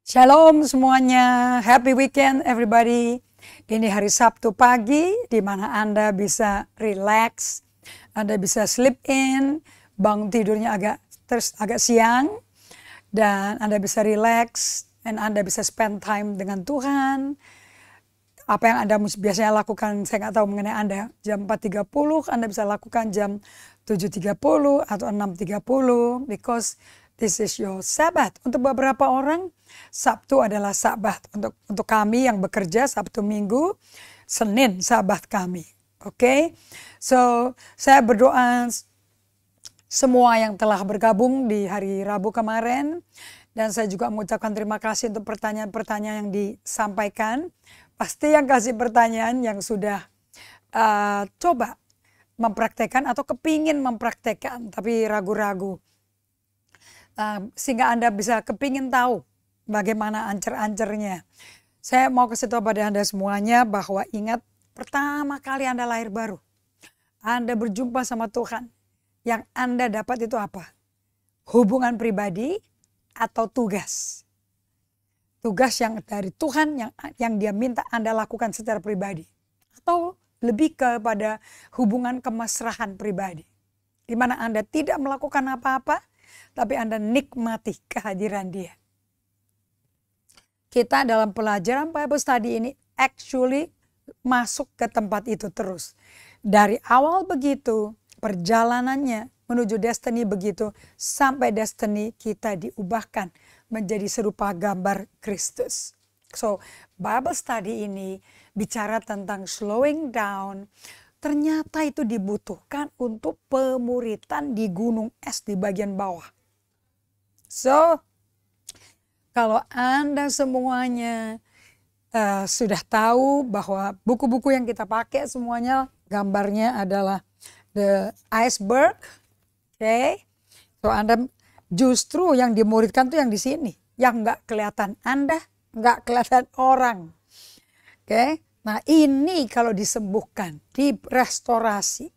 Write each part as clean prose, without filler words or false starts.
Shalom semuanya, happy weekend everybody. Ini hari Sabtu pagi di mana Anda bisa relax, Anda bisa sleep in, bangun tidurnya agak siang, dan Anda bisa relax, dan Anda bisa spend time dengan Tuhan. Apa yang Anda biasanya lakukan, saya nggak tahu mengenai Anda, jam 4.30, Anda bisa lakukan jam 7.30 atau 6.30, because this is your Sabbath. Untuk beberapa orang, Sabtu adalah Sabat. Untuk kami yang bekerja Sabtu Minggu, Senin Sabat kami. Oke, so saya berdoa semua yang telah bergabung di hari Rabu kemarin, dan saya juga mengucapkan terima kasih untuk pertanyaan-pertanyaan yang disampaikan. Pasti yang kasih pertanyaan yang sudah coba mempraktekkan atau kepingin mempraktekkan tapi ragu-ragu. Sehingga Anda bisa kepingin tahu bagaimana ancer-ancernya. Saya mau kasih tahu pada Anda semuanya bahwa ingat, pertama kali Anda lahir baru, Anda berjumpa sama Tuhan, yang Anda dapat itu apa? Hubungan pribadi atau tugas? Tugas yang dari Tuhan yang dia minta Anda lakukan secara pribadi. Atau lebih kepada hubungan kemesraan pribadi. Di mana Anda tidak melakukan apa-apa, tapi Anda nikmati kehadiran dia. Kita dalam pelajaran Bible Study ini actually masuk ke tempat itu terus. Dari awal begitu, perjalanannya menuju destiny begitu, sampai destiny kita diubahkan menjadi serupa gambar Kristus. So, Bible Study ini bicara tentang slowing down. Ternyata itu dibutuhkan untuk pemuritan di gunung es di bagian bawah. So, kalau Anda semuanya sudah tahu bahwa buku-buku yang kita pakai semuanya gambarnya adalah the iceberg. Oke. So, Anda justru yang dimuridkan tuh yang di sini, yang nggak kelihatan Anda, nggak kelihatan orang. Oke, nah ini kalau disembuhkan, direstorasi,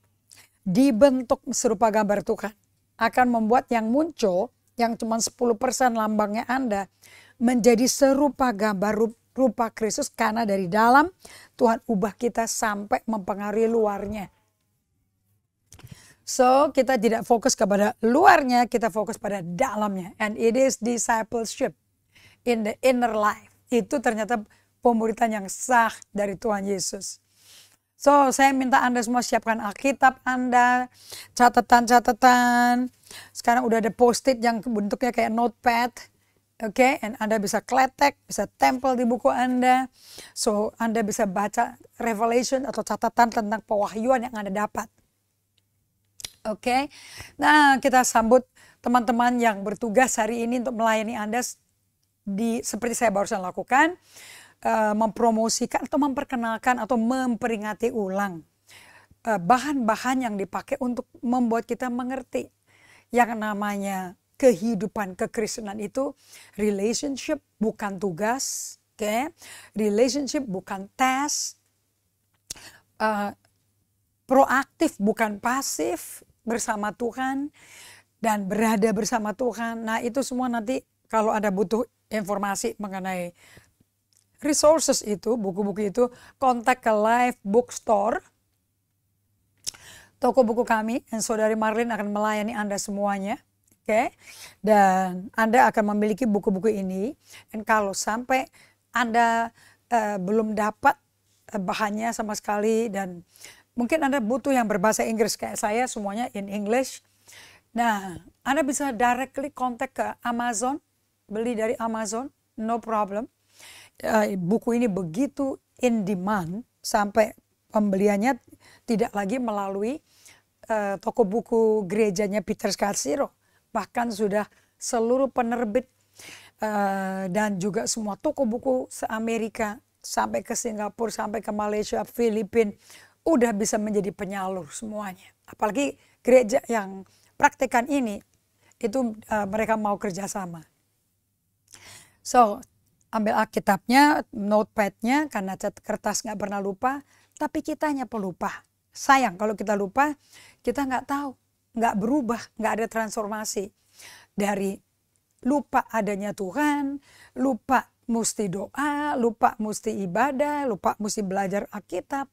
dibentuk serupa gambar Tuhan, akan membuat yang muncul, yang cuma 10% lambangnya Anda, menjadi serupa gambar rupa Kristus, karena dari dalam Tuhan ubah kita sampai mempengaruhi luarnya. So, kita tidak fokus kepada luarnya, kita fokus pada dalamnya. And it is discipleship in the inner life. Itu ternyata pemuritan yang sah dari Tuhan Yesus. So, saya minta Anda semua siapkan Alkitab Anda, catatan-catatan. Sekarang udah ada post-it yang bentuknya kayak notepad. Oke, and Anda bisa kletek, bisa tempel di buku Anda. So, Anda bisa baca revelation atau catatan tentang pewahyuan yang Anda dapat. Oke, nah kita sambut teman-teman yang bertugas hari ini untuk melayani Anda seperti saya barusan lakukan, mempromosikan atau memperkenalkan atau memperingati ulang bahan-bahan yang dipakai untuk membuat kita mengerti yang namanya kehidupan kekristenan itu relationship bukan tugas, oke? Relationship bukan tes, proaktif bukan pasif, bersama Tuhan dan berada bersama Tuhan. Nah, itu semua nanti kalau Anda butuh informasi mengenai resources itu, buku-buku itu, kontak ke Life Bookstore, toko buku kami, dan Saudari Marlin akan melayani Anda semuanya. Oke, dan Anda akan memiliki buku-buku ini. Dan kalau sampai Anda belum dapat bahannya sama sekali, dan mungkin Anda butuh yang berbahasa Inggris kayak saya, semuanya in English. Nah, Anda bisa directly kontak ke Amazon, beli dari Amazon, no problem. Buku ini begitu in demand, sampai pembeliannya tidak lagi melalui toko buku gerejanya Peter Scarsero. Bahkan sudah seluruh penerbit dan juga semua toko buku se-Amerika, sampai ke Singapura, sampai ke Malaysia, Filipina, udah bisa menjadi penyalur semuanya. Apalagi gereja yang praktekan ini, itu mereka mau kerjasama. So, ambil Alkitabnya, notepadnya, karena kertas nggak pernah lupa, tapi kitanya pelupa. Sayang kalau kita lupa, kita nggak tahu, nggak berubah, nggak ada transformasi. Dari lupa adanya Tuhan, lupa mesti doa, lupa mesti ibadah, lupa mesti belajar Alkitab.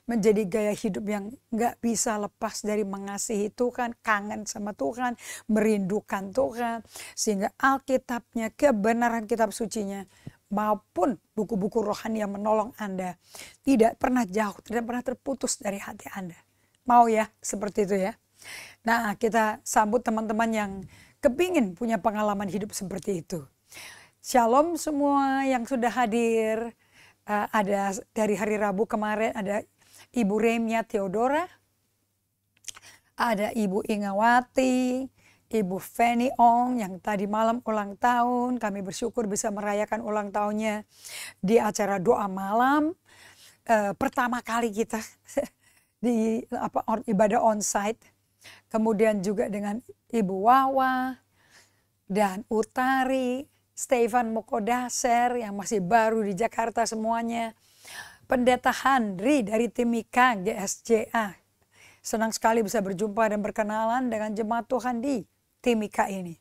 Menjadi gaya hidup yang gak bisa lepas dari mengasihi Tuhan, kangen sama Tuhan, merindukan Tuhan. Sehingga Alkitabnya, kebenaran kitab sucinya, maupun buku-buku rohani yang menolong Anda tidak pernah jauh, tidak pernah terputus dari hati Anda. Mau ya seperti itu ya. Nah, kita sambut teman-teman yang kepingin punya pengalaman hidup seperti itu. Shalom semua yang sudah hadir. Ada dari hari Rabu kemarin ada Ibu Remia Theodora, ada Ibu Ingawati, Ibu Feni Ong yang tadi malam ulang tahun. Kami bersyukur bisa merayakan ulang tahunnya di acara doa malam. Pertama kali kita di ibadah onsite. Kemudian juga dengan Ibu Wawa dan Utari, Stefan Mokodaser yang masih baru di Jakarta semuanya. Pendeta Handri dari Timika GSJA. Senang sekali bisa berjumpa dan berkenalan dengan jemaat Tuhan di Timika ini.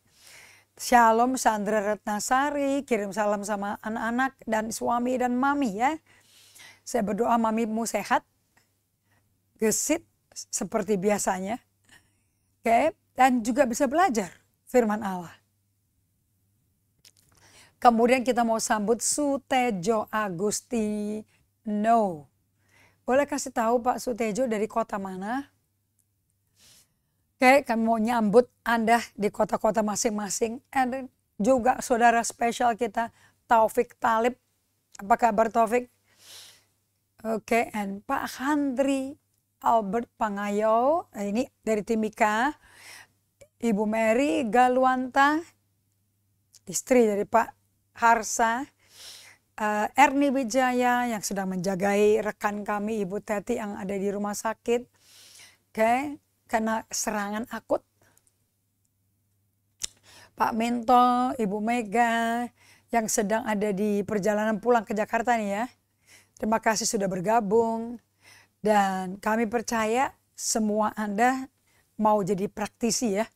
Shalom Sandra Retnasari, kirim salam sama anak-anak dan suami dan mami ya. Saya berdoa mamimu sehat, gesit seperti biasanya. Oke, dan juga bisa belajar firman Allah. Kemudian kita mau sambut Sutejo Agustino. Boleh kasih tahu Pak Sutejo dari kota mana? Oke, kami mau nyambut Anda di kota-kota masing-masing. Dan juga saudara spesial kita Taufik Talib. Apa kabar Taufik? Oke, dan Pak Handri Albert Pangayo, ini dari Timika. Ibu Mary Galwanta, istri dari Pak Harsa. Erni Wijaya yang sedang menjagai rekan kami Ibu Teti yang ada di rumah sakit. Oke, karena serangan akut. Pak Minto, Ibu Mega yang sedang ada di perjalanan pulang ke Jakarta nih ya. Terima kasih sudah bergabung. Dan kami percaya semua Anda mau jadi praktisi ya.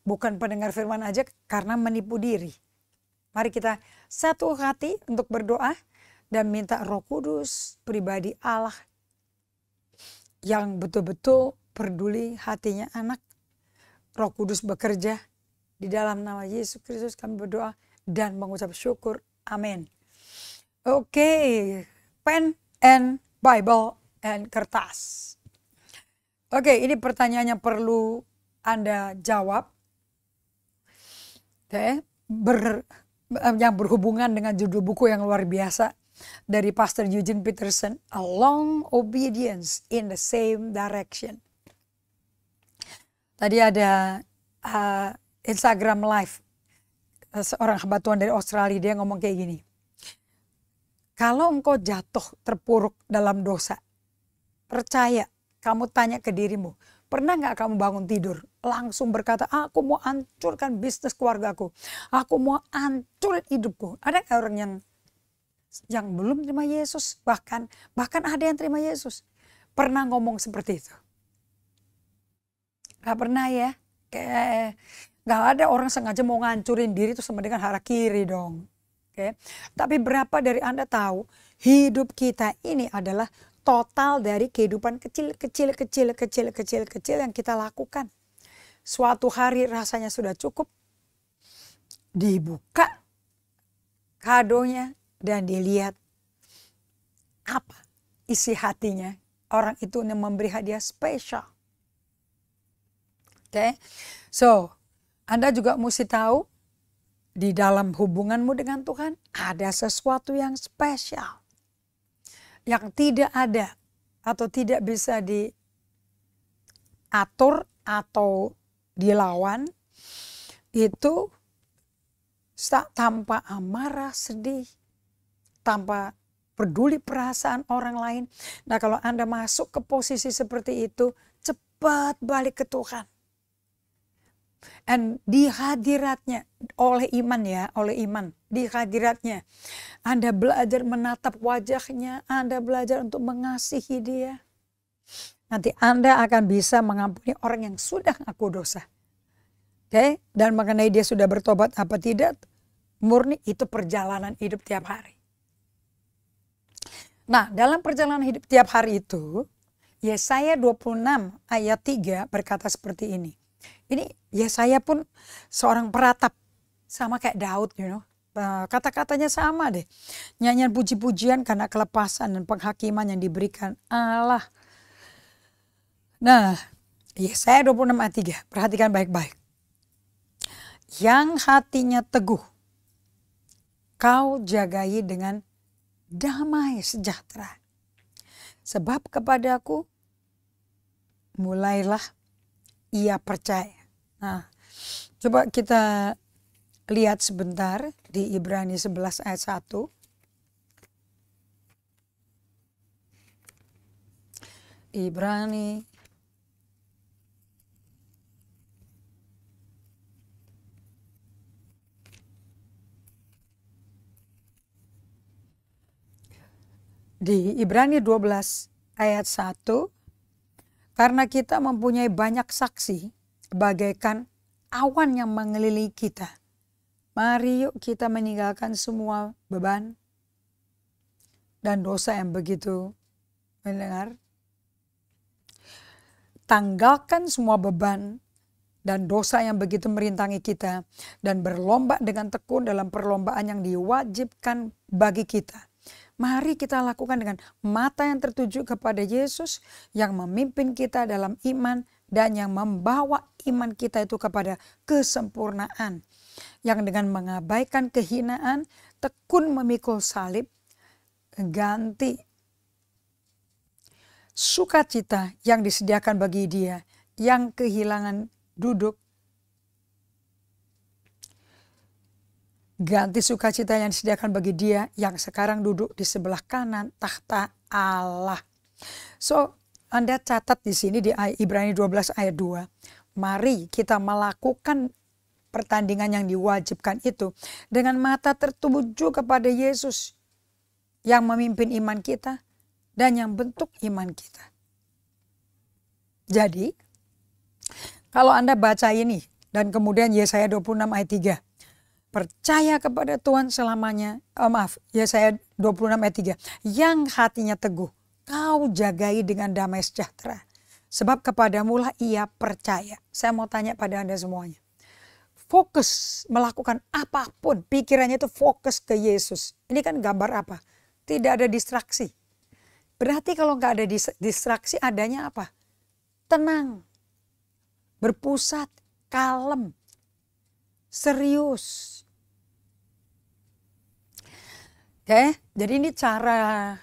Bukan pendengar firman aja karena menipu diri. Mari kita satu hati untuk berdoa dan minta Roh Kudus, pribadi Allah yang betul-betul peduli hatinya anak. Roh Kudus bekerja di dalam nama Yesus Kristus kami berdoa dan mengucap syukur. Amin. Oke, pen and Bible and kertas. Oke, ini pertanyaannya perlu Anda jawab. Oke, yang berhubungan dengan judul buku yang luar biasa dari Pastor Eugene Peterson, A Long Obedience in the Same Direction. Tadi ada Instagram Live seorang hamba Tuhan dari Australia, dia ngomong kayak gini. Kalau engkau jatuh terpuruk dalam dosa, percaya, kamu tanya ke dirimu, pernah gak kamu bangun tidur langsung berkata, aku mau hancurkan bisnis keluargaku, aku mau hancurin hidupku. Ada gak orang yang belum terima Yesus, bahkan ada yang terima Yesus, pernah ngomong seperti itu? Gak pernah ya. Gak ada orang sengaja mau ngancurin diri itu sama dengan harakiri dong. Tapi berapa dari Anda tahu hidup kita ini adalah total dari kehidupan kecil yang kita lakukan. Suatu hari rasanya sudah cukup, dibuka kadonya dan dilihat apa isi hatinya. Orang itu yang memberi hadiah spesial. So Anda juga mesti tahu di dalam hubunganmu dengan Tuhan ada sesuatu yang spesial. Yang tidak ada atau tidak bisa diatur atau dilawan, itu tanpa amarah, sedih, tanpa peduli perasaan orang lain. Nah, kalau Anda masuk ke posisi seperti itu, cepat balik ke Tuhan. Dan di hadiratnya, oleh iman ya, di hadiratnya Anda belajar menatap wajahnya, Anda belajar untuk mengasihi dia. Nanti Anda akan bisa mengampuni orang yang sudah ngaku dosa. Oke, dan mengenai dia sudah bertobat apa tidak, murni itu perjalanan hidup tiap hari. Nah, dalam perjalanan hidup tiap hari itu, Yesaya 26 ayat 3 berkata seperti ini. Ini Yesaya pun seorang peratap, sama kayak Daud, kata-katanya sama deh. Nyanyian puji-pujian karena kelepasan dan penghakiman yang diberikan Allah. Nah, Yesaya 26 ayat 3, perhatikan baik-baik. Yang hatinya teguh, kau jagai dengan damai sejahtera. Sebab kepadaku mulailah ia percaya. Nah, coba kita lihat sebentar di Ibrani 11 ayat 1. Ibrani di Ibrani 12 ayat 1, karena kita mempunyai banyak saksi bagaikan awan yang mengelilingi kita. Mari yuk kita meninggalkan semua beban dan dosa yang begitu mendengar. Tanggalkan semua beban dan dosa yang begitu merintangi kita dan berlomba dengan tekun dalam perlombaan yang diwajibkan bagi kita. Mari kita lakukan dengan mata yang tertuju kepada Yesus yang memimpin kita dalam iman dan yang membawa iman kita itu kepada kesempurnaan. Yang dengan mengabaikan kehinaan, tekun memikul salib, ganti sukacita yang disediakan bagi dia yang kehilangan duduk. Ganti sukacita yang disediakan bagi dia yang sekarang duduk di sebelah kanan tahta Allah. So, Anda catat di sini di Ibrani 12 ayat 2. Mari kita melakukan pertandingan yang diwajibkan itu dengan mata tertuju kepada Yesus yang memimpin iman kita dan yang bentuk iman kita. Jadi, kalau Anda baca ini dan kemudian Yesaya 26 ayat 3. Percaya kepada Tuhan selamanya. Yesaya 26 ayat 3. Yang hatinya teguh, kau jagai dengan damai sejahtera. Sebab kepadamulah ia percaya. Saya mau tanya pada Anda semuanya. Fokus melakukan apapun, pikirannya itu fokus ke Yesus. Ini kan gambar apa? Tidak ada distraksi. Berarti kalau nggak ada distraksi, adanya apa? Tenang, berpusat, kalem, serius. Oke, jadi ini cara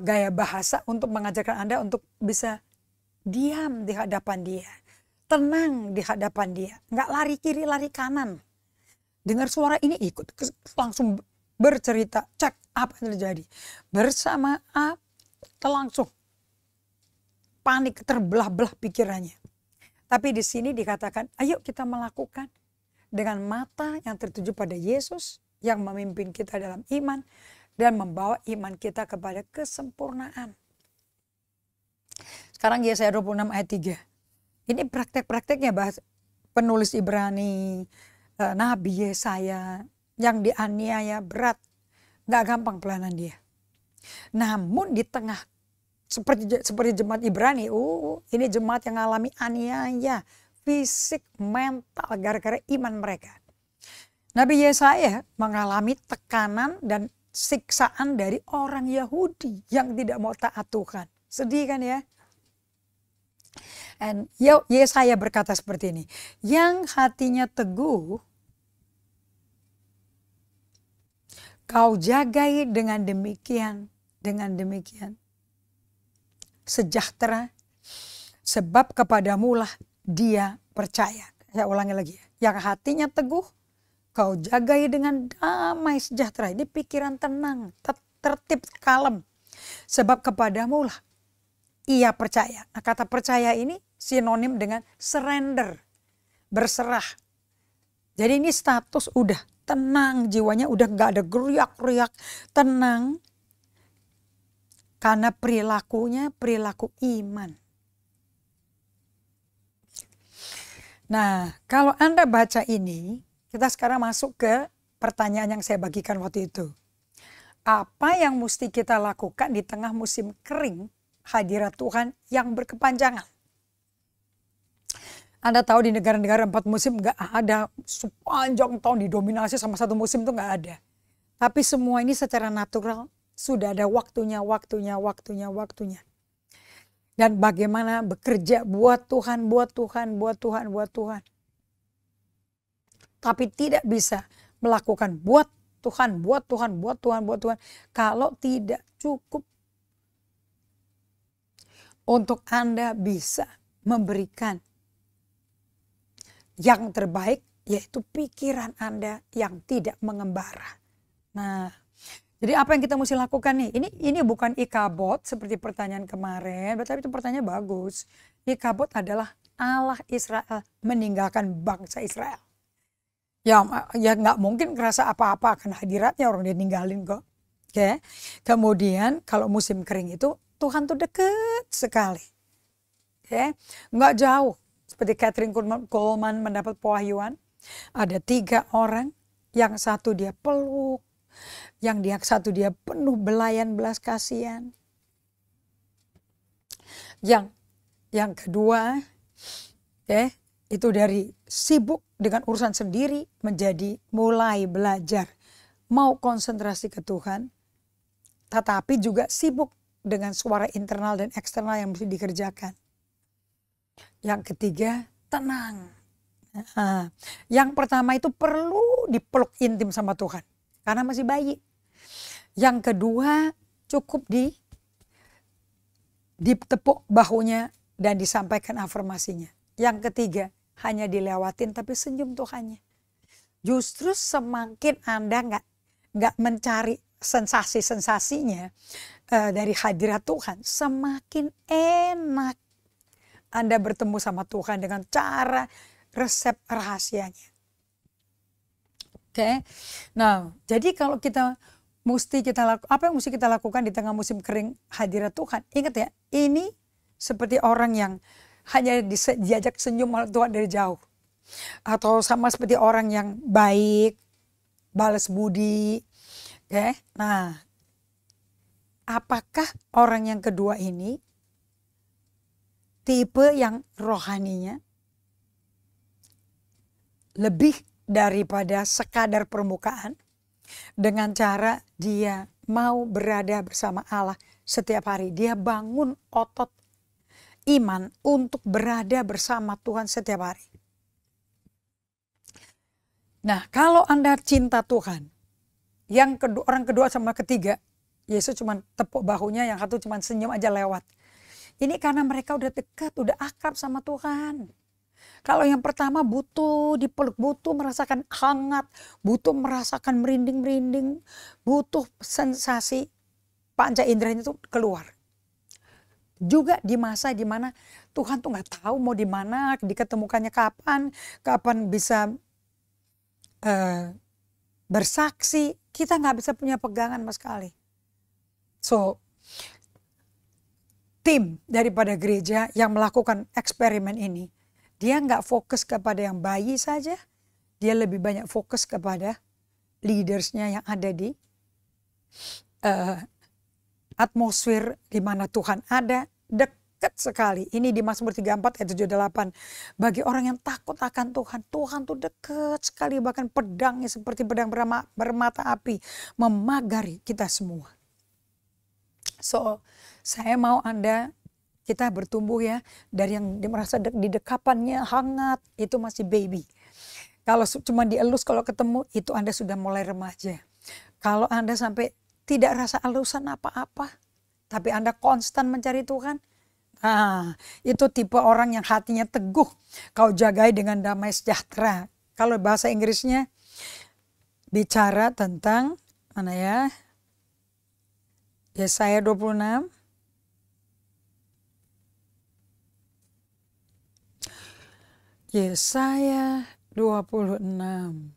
gaya bahasa untuk mengajarkan Anda untuk bisa diam di hadapan dia. Tenang di hadapan dia. Nggak lari kiri, lari kanan. Dengar suara ini ikut. Langsung bercerita. Cek apa yang terjadi. Bersama langsung panik, terbelah-belah pikirannya. Tapi di sini dikatakan, ayo kita melakukan dengan mata yang tertuju pada Yesus yang memimpin kita dalam iman dan membawa iman kita kepada kesempurnaan. Sekarang Yesaya 26 ayat 3. Ini praktek-prakteknya bahas penulis Ibrani, Nabi Yesaya yang dianiaya berat. Gak gampang pelayanan dia. Namun di tengah seperti jemaat Ibrani, ini jemaat yang mengalami aniaya fisik, mental gara-gara iman mereka. Nabi Yesaya mengalami tekanan dan siksaan dari orang Yahudi yang tidak mau taat Tuhan. Sedih kan ya? Dan Yesaya berkata seperti ini. Yang hatinya teguh, kau jagai dengan demikian sejahtera, sebab kepadamulah dia percaya. Saya ulangi lagi ya. Yang hatinya teguh, kau jagai dengan damai sejahtera. Ini pikiran tenang, tertib, kalem. Sebab kepadamulah ia percaya. Nah, kata percaya ini sinonim dengan surrender, berserah. Jadi ini status udah tenang, jiwanya udah gak ada geriak-geriak, tenang. Karena perilakunya perilaku iman. Nah, kalau Anda baca ini, kita sekarang masuk ke pertanyaan yang saya bagikan waktu itu. Apa yang mesti kita lakukan di tengah musim kering hadirat Tuhan yang berkepanjangan? Anda tahu di negara-negara 4 musim nggak ada, sepanjang tahun didominasi sama satu musim, itu nggak ada. Tapi semua ini secara natural sudah ada waktunya. Dan bagaimana bekerja buat Tuhan. Tapi tidak bisa melakukan buat Tuhan kalau tidak cukup untuk Anda bisa memberikan yang terbaik, yaitu pikiran Anda yang tidak mengembara. Nah, jadi apa yang kita mesti lakukan nih? Ini bukan Ikabod seperti pertanyaan kemarin, tapi itu pertanyaan bagus. Ikabod adalah Allah Israel meninggalkan bangsa Israel. Ya nggak mungkin ngerasa apa-apa akan hadiratnya, orang dia ninggalin kok. Oke. Kemudian kalau musim kering itu Tuhan tuh deket sekali. Oke. Nggak jauh. Seperti Catherine Coleman mendapat pewahyuan. Ada 3 orang. Yang satu dia peluk. Yang satu dia penuh belayan belas kasihan. Yang kedua, itu dari sibuk dengan urusan sendiri menjadi mulai belajar. Mau konsentrasi ke Tuhan. Tetapi juga sibuk dengan suara internal dan eksternal yang mesti dikerjakan. Yang ketiga, tenang. Nah, yang pertama itu perlu dipeluk intim sama Tuhan. Karena masih bayi. Yang kedua, cukup ditepuk bahunya dan disampaikan afirmasinya. Yang ketiga, hanya dilewatin tapi senyum Tuhannya. Justru semakin Anda nggak mencari sensasi-sensasinya dari hadirat Tuhan, semakin enak Anda bertemu sama Tuhan dengan cara resep rahasianya. Oke. Nah, jadi kalau apa yang mesti kita lakukan di tengah musim kering hadirat Tuhan? Ingat ya, ini seperti orang yang hanya diajak senyum oleh Tuhan dari jauh. Atau sama seperti orang yang baik, balas budi. Oke. Nah, apakah orang yang kedua ini tipe yang rohaninya lebih daripada sekadar permukaan, dengan cara dia mau berada bersama Allah setiap hari. Dia bangun otot iman untuk berada bersama Tuhan setiap hari. Nah, kalau Anda cinta Tuhan, orang kedua sama ketiga, Yesus cuma tepuk bahunya, yang satu cuma senyum aja lewat. Ini karena mereka udah dekat, udah akrab sama Tuhan. Kalau yang pertama butuh dipeluk, butuh merasakan hangat, butuh merasakan merinding-merinding, butuh sensasi panca inderanya itu keluar. Juga di masa dimana Tuhan tuh nggak tahu mau di mana, diketemukannya kapan bisa bersaksi, kita nggak bisa punya pegangan sama sekali. So, tim daripada gereja yang melakukan eksperimen ini, dia nggak fokus kepada yang bayi saja, dia lebih banyak fokus kepada leadersnya yang ada di atmosfer di mana Tuhan ada, dekat sekali. Ini di Mazmur 34 ayat 7-8. Bagi orang yang takut akan Tuhan, Tuhan tuh dekat sekali, bahkan pedangnya seperti pedang bermata api memagari kita semua. So, saya mau kita bertumbuh ya, dari yang merasa di dekapannya hangat, itu masih baby. Kalau cuma dielus kalau ketemu, itu Anda sudah mulai remaja. Kalau Anda sampai tidak rasa elusan apa-apa, tapi Anda konstan mencari Tuhan, nah, itu tipe orang yang hatinya teguh, kau jagai dengan damai sejahtera. Kalau bahasa Inggrisnya bicara tentang, mana ya, Yesaya 26. Yesaya 26.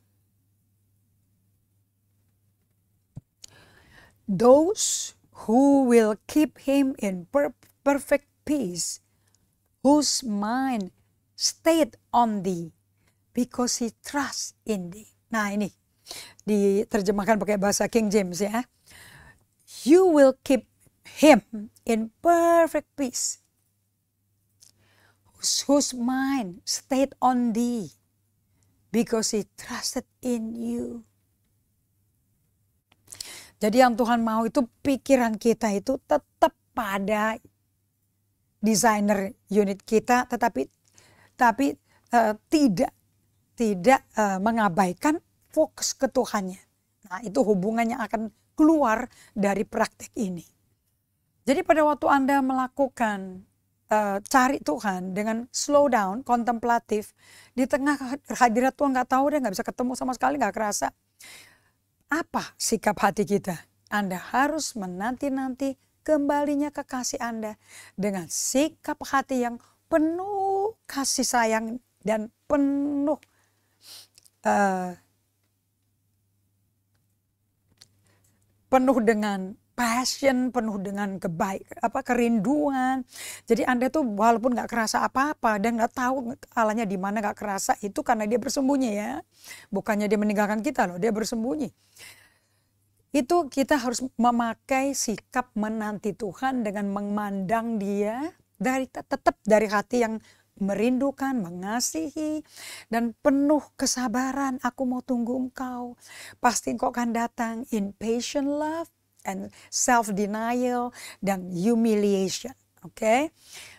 Those who will keep him in perfect peace, whose mind stayed on thee because he trusts in thee. Nah ini diterjemahkan pakai bahasa King James ya. You will keep him in perfect peace whose mind stayed on thee because he trusted in you. Jadi yang Tuhan mau itu pikiran kita itu tetap pada desainer unit kita, tetapi tidak mengabaikan fokus ke Tuhannya. Nah itu hubungannya akan keluar dari praktek ini. Jadi pada waktu Anda melakukan cari Tuhan dengan slow down, kontemplatif, di tengah hadirat Tuhan nggak tahu deh, nggak bisa ketemu sama sekali, nggak kerasa. Apa sikap hati kita? Anda harus menanti-nanti kembalinya kekasih Anda dengan sikap hati yang penuh kasih sayang dan penuh dengan passion, penuh dengan kerinduan. Jadi Anda tuh walaupun nggak kerasa apa-apa dan nggak tahu Allahnya di mana, nggak kerasa, itu karena dia bersembunyi ya. Bukannya dia meninggalkan kita loh, dia bersembunyi. Itu kita harus memakai sikap menanti Tuhan dengan memandang dia tetap dari hati yang merindukan, mengasihi, dan penuh kesabaran. Aku mau tunggu engkau, pasti engkau akan datang. In patient love and self-denial dan humiliation. Oke?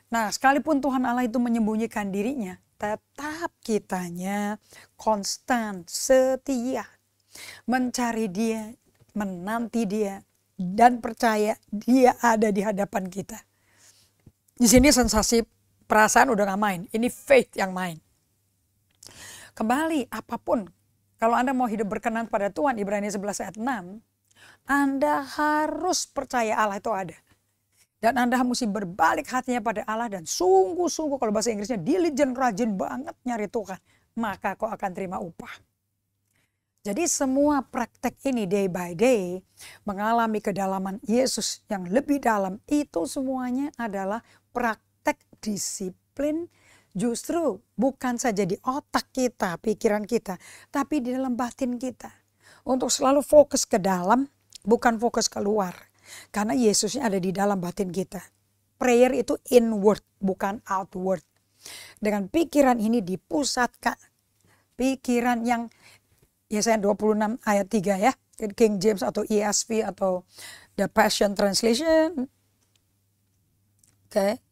Nah, sekalipun Tuhan Allah itu menyembunyikan dirinya, tetap kitanya konstan, setia, mencari dia, menanti dia, dan percaya dia ada di hadapan kita. Di sini sensasi perasaan udah gak main, ini faith yang main. Kembali apapun, kalau Anda mau hidup berkenan pada Tuhan, Ibrani 11 ayat 6, Anda harus percaya Allah itu ada. Dan Anda mesti berbalik hatinya pada Allah dan sungguh-sungguh, kalau bahasa Inggrisnya diligent, rajin banget nyari Tuhan, maka kau akan terima upah. Jadi semua praktek ini day by day mengalami kedalaman Yesus yang lebih dalam, itu semuanya adalah praktek disiplin, justru bukan saja di otak kita, pikiran kita, tapi di dalam batin kita. Untuk selalu fokus ke dalam, bukan fokus keluar. Karena Yesusnya ada di dalam batin kita. Prayer itu inward, bukan outward. Dengan pikiran ini dipusatkan. Pikiran yang Yesaya 26 ayat 3 ya. King James atau ESV atau The Passion Translation. Okay.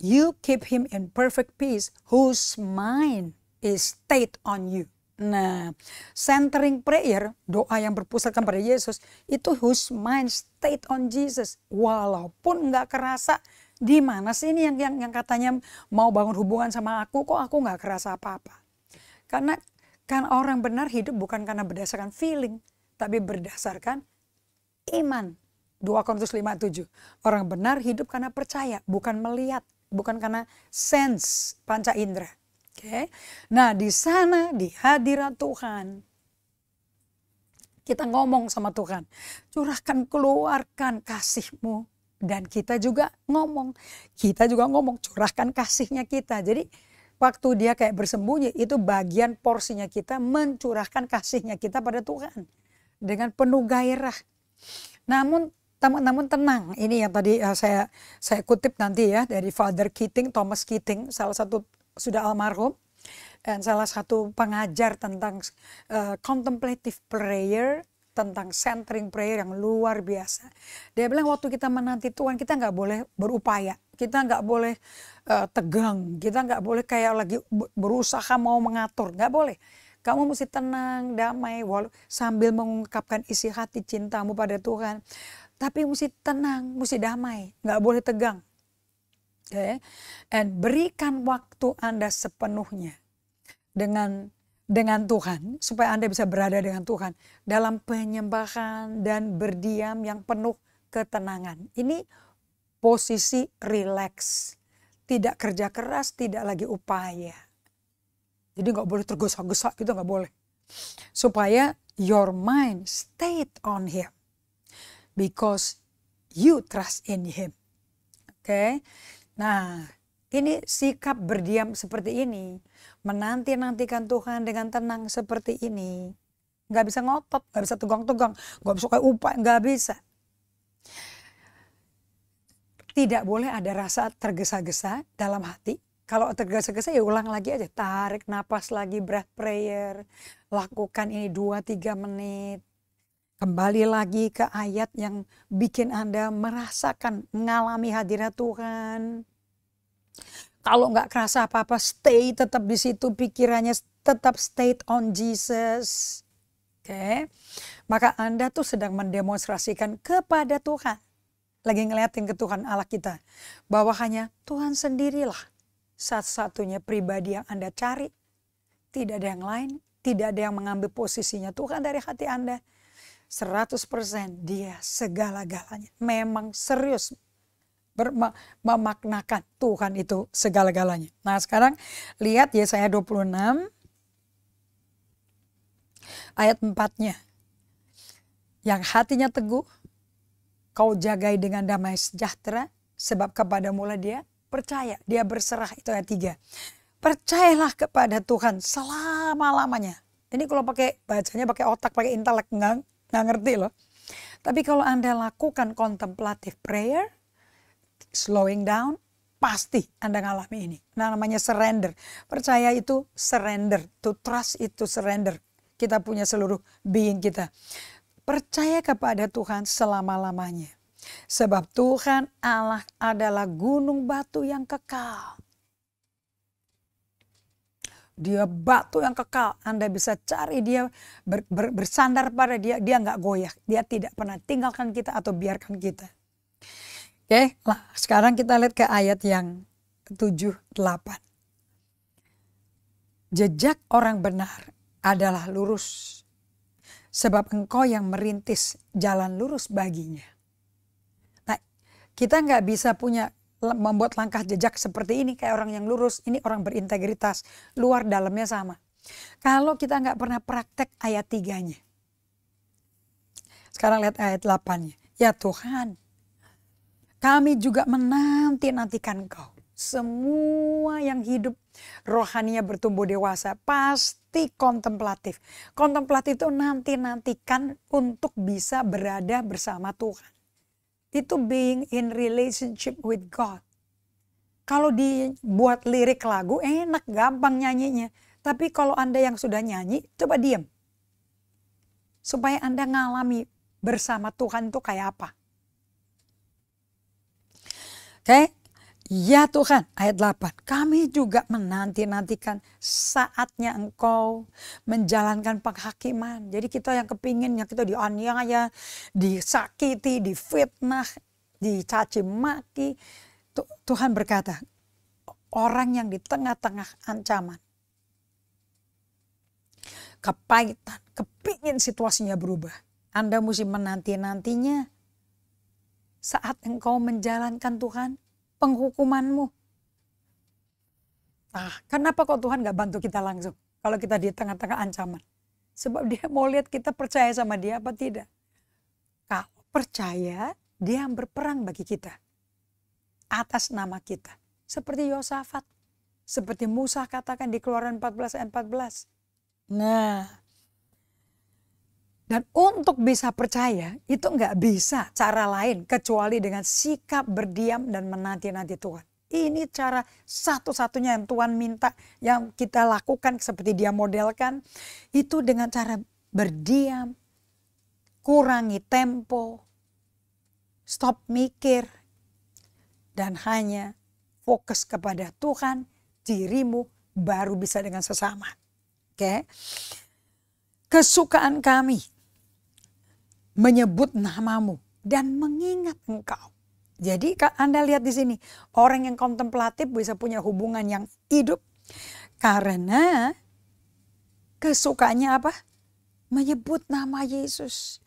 You keep him in perfect peace whose mind is stayed on you. Nah, centering prayer, doa yang berpusatkan pada Yesus, itu whose mind stayed on Jesus. Walaupun nggak kerasa, di mana sih ini yang katanya mau bangun hubungan sama aku, kok aku nggak kerasa apa-apa. Karena kan orang benar hidup bukan karena berdasarkan feeling, tapi berdasarkan iman. 2 Korintus 5:7. Orang benar hidup karena percaya, bukan melihat, bukan karena sense panca indera. Oke. Nah, di sana di hadirat Tuhan kita ngomong sama Tuhan, curahkan, keluarkan kasih-Mu, dan kita juga ngomong, curahkan kasihnya kita. Jadi waktu dia kayak bersembunyi, itu bagian porsinya kita mencurahkan kasihnya kita pada Tuhan dengan penuh gairah. Namun tenang, ini yang tadi saya kutip nanti ya dari Father Keating, Thomas Keating, salah satu sudah almarhum dan salah satu pengajar tentang contemplative prayer, tentang centering prayer yang luar biasa. Dia bilang waktu kita menanti Tuhan, kita nggak boleh berupaya, kita nggak boleh tegang, kita nggak boleh kayak lagi berusaha mau mengatur, nggak boleh. Kamu mesti tenang, damai, sambil mengungkapkan isi hati cintamu pada Tuhan. Tapi mesti tenang, mesti damai, nggak boleh tegang. Okay. And berikan waktu Anda sepenuhnya dengan Tuhan, supaya Anda bisa berada dengan Tuhan dalam penyembahan dan berdiam yang penuh ketenangan. Ini posisi relax, tidak kerja keras, tidak lagi upaya. Jadi nggak boleh tergesa-gesa gitu, nggak boleh. Supaya your mind stayed on Him because you trust in Him. Oke. Nah, Ini sikap berdiam seperti ini, menanti-nantikan Tuhan dengan tenang seperti ini. Gak bisa ngotot, gak bisa tegang-tegang, gak bisa kayak upah, gak bisa. Tidak boleh ada rasa tergesa-gesa dalam hati. Kalau tergesa-gesa ya ulang lagi aja, tarik napas lagi, breath prayer. Lakukan ini 2-3 menit. Kembali lagi ke ayat yang bikin Anda merasakan, mengalami hadirat Tuhan. Kalau nggak kerasa apa-apa, stay tetap di situ, pikirannya tetap stay on Jesus. Oke, maka Anda tuh sedang mendemonstrasikan kepada Tuhan. Lagi ngeliatin ke Tuhan Allah kita. Bahwa hanya Tuhan sendirilah satu-satunya pribadi yang Anda cari. Tidak ada yang lain, tidak ada yang mengambil posisinya Tuhan dari hati Anda. 100% dia segala-galanya. Memang serius memaknakan Tuhan itu segala-galanya. Nah sekarang lihat Yesaya 26 ayat 4-nya. Yang hatinya teguh, kau jagai dengan damai sejahtera, sebab kepadamu lah dia percaya, dia berserah, itu ayat 3. Percayalah kepada Tuhan selama-lamanya. Ini kalau bacanya pakai otak, pakai intelek, nggak ngerti loh. Tapi kalau Anda lakukan contemplative prayer, slowing down, pasti Anda ngalami ini. Nah, namanya surrender. Percaya itu surrender. To trust itu surrender. Kita punya seluruh being kita. Percaya kepada Tuhan selama-lamanya. Sebab Tuhan Allah adalah gunung batu yang kekal. Dia batu yang kekal. Anda bisa cari dia, bersandar pada dia. Dia nggak goyah. Dia tidak pernah tinggalkan kita atau biarkan kita. Oke, lah sekarang kita lihat ke ayat yang 7-8. Jejak orang benar adalah lurus, sebab engkau yang merintis jalan lurus baginya. Nah, kita nggak bisa membuat langkah jejak seperti ini kayak orang yang lurus. Ini orang berintegritas, luar dalamnya sama. Kalau kita nggak pernah praktek ayat 3-nya. Sekarang lihat ayat 8-nya. Ya Tuhan, kami juga menanti-nantikan Engkau. Semua yang hidup rohaninya bertumbuh dewasa pasti kontemplatif. Kontemplatif itu nanti-nantikan untuk bisa berada bersama Tuhan. Itu being in relationship with God. Kalau dibuat lirik lagu enak, gampang nyanyinya. Tapi kalau Anda yang sudah nyanyi, coba diam. Supaya Anda ngalami bersama Tuhan itu kayak apa. Oke, ya Tuhan, ayat 8. Kami juga menanti-nantikan saatnya Engkau menjalankan penghakiman. Jadi kita yang kepinginnya kita dianiaya, disakiti, difitnah, dicaci maki. Tuhan berkata, orang yang di tengah-tengah ancaman, kepahitan, kepingin situasinya berubah. Anda mesti menanti-nantinya. Saat engkau menjalankan Tuhan penghukumanmu. Nah, kenapa kok Tuhan gak bantu kita langsung? Kalau kita di tengah-tengah ancaman. Sebab dia mau lihat kita percaya sama dia apa tidak. Kalau percaya, dia yang berperang bagi kita. Atas nama kita. Seperti Yosafat. Seperti Musa katakan di Keluaran 14 ayat 14. Nah, dan untuk bisa percaya itu nggak bisa cara lain kecuali dengan sikap berdiam dan menanti-nanti Tuhan. Ini cara satu-satunya yang Tuhan minta, yang kita lakukan seperti dia modelkan. Itu dengan cara berdiam, kurangi tempo, stop mikir, dan hanya fokus kepada Tuhan, dirimu baru bisa dengan sesama. Oke. Kesukaan kami menyebut namamu dan mengingat engkau. Jadi Anda lihat di sini, orang yang kontemplatif bisa punya hubungan yang hidup karena kesukaannya apa? Menyebut nama Yesus,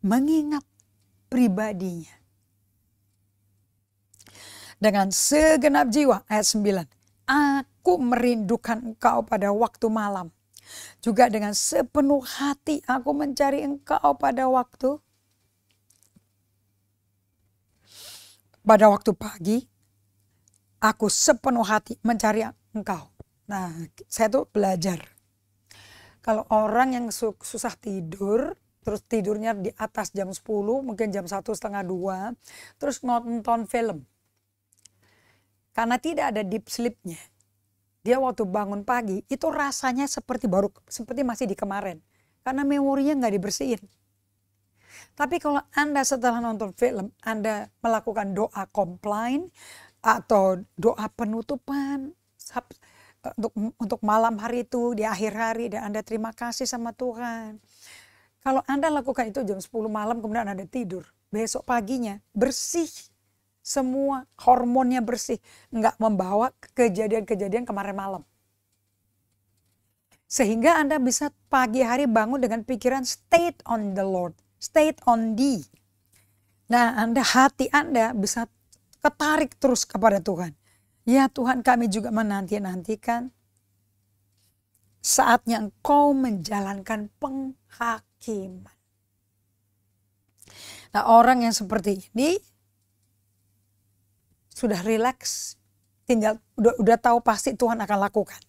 mengingat pribadinya. Dengan segenap jiwa, ayat 9, aku merindukan engkau pada waktu malam. Juga dengan sepenuh hati aku mencari engkau pada waktu pagi. Aku sepenuh hati mencari Engkau. Nah, saya tuh belajar. Kalau orang yang susah tidur, terus tidurnya di atas jam 10, mungkin jam 1:30, 2, terus nonton film. Karena tidak ada deep sleep-nya. Dia waktu bangun pagi, itu rasanya seperti masih di kemarin. Karena memorinya nggak dibersihin. Tapi kalau Anda setelah nonton film, Anda melakukan doa komplain, atau doa penutupan untuk malam hari itu di akhir hari, dan Anda terima kasih sama Tuhan. Kalau Anda lakukan itu jam 10 malam kemudian Anda tidur, besok paginya bersih, semua hormonnya bersih, nggak membawa kejadian-kejadian kemarin malam. Sehingga Anda bisa pagi hari bangun dengan pikiran stayed on the Lord, stayed on thee. Nah, hati Anda bisa ketarik terus kepada Tuhan. Ya Tuhan, kami juga menanti-nantikan saatnya Engkau menjalankan penghakiman. Nah, orang yang seperti ini sudah rileks, tinggal udah tahu pasti Tuhan akan lakukan.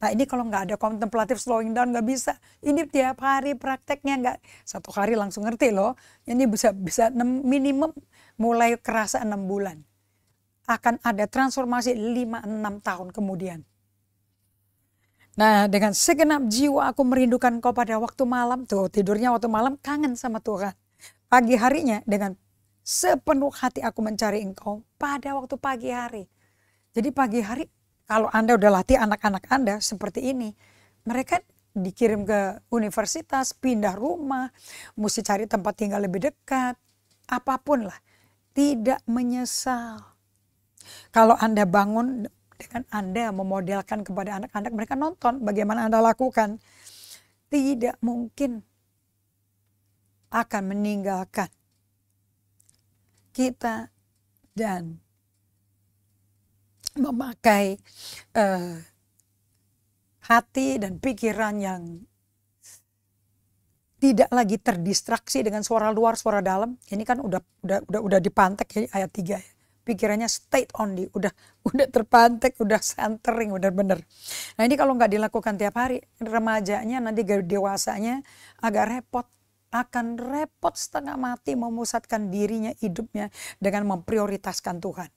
Nah, ini kalau nggak ada kontemplatif slowing down nggak bisa. Ini tiap hari prakteknya nggak satu hari langsung ngerti loh. Ini bisa minimum mulai kerasa 6 bulan. Akan ada transformasi 5-6 tahun kemudian. Nah, dengan segenap jiwa aku merindukan Engkau pada waktu malam. Tuh, tidurnya waktu malam kangen sama Tuhan. Pagi harinya dengan sepenuh hati aku mencari Engkau pada waktu pagi hari. Jadi pagi hari kalau Anda udah latih anak-anak Anda seperti ini, mereka dikirim ke universitas, pindah rumah, mesti cari tempat tinggal lebih dekat, apapun lah, tidak menyesal. Kalau Anda bangun dengan Anda memodelkan kepada anak-anak, mereka nonton bagaimana Anda lakukan, tidak mungkin akan meninggalkan kita dan memakai hati dan pikiran yang tidak lagi terdistraksi dengan suara luar, suara dalam. Ini kan udah dipantek ya, ayat 3 ya. Pikirannya stayed on di, udah terpantek, udah centering, udah bener. Nah, ini kalau nggak dilakukan tiap hari, remajanya nanti dewasanya agak repot. Akan repot setengah mati memusatkan dirinya, hidupnya dengan memprioritaskan Tuhan.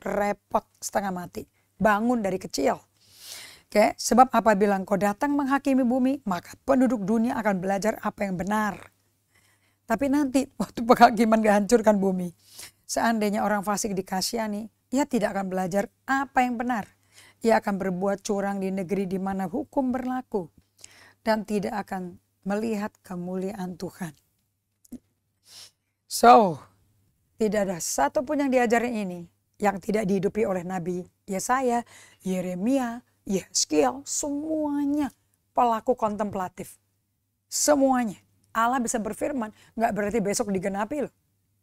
Repot setengah mati. Bangun dari kecil. Oke, sebab apabila Engkau datang menghakimi bumi, maka penduduk dunia akan belajar apa yang benar. Tapi nanti waktu penghakiman kehancurkan bumi, seandainya orang fasik dikasihani, ia tidak akan belajar apa yang benar. Ia akan berbuat curang di negeri di mana hukum berlaku dan tidak akan melihat kemuliaan Tuhan. So, tidak ada satupun yang diajarin ini yang tidak dihidupi oleh Nabi Yesaya, Yeremia, Yeskiel, semuanya pelaku kontemplatif. Semuanya. Allah bisa berfirman, nggak berarti besok digenapi loh.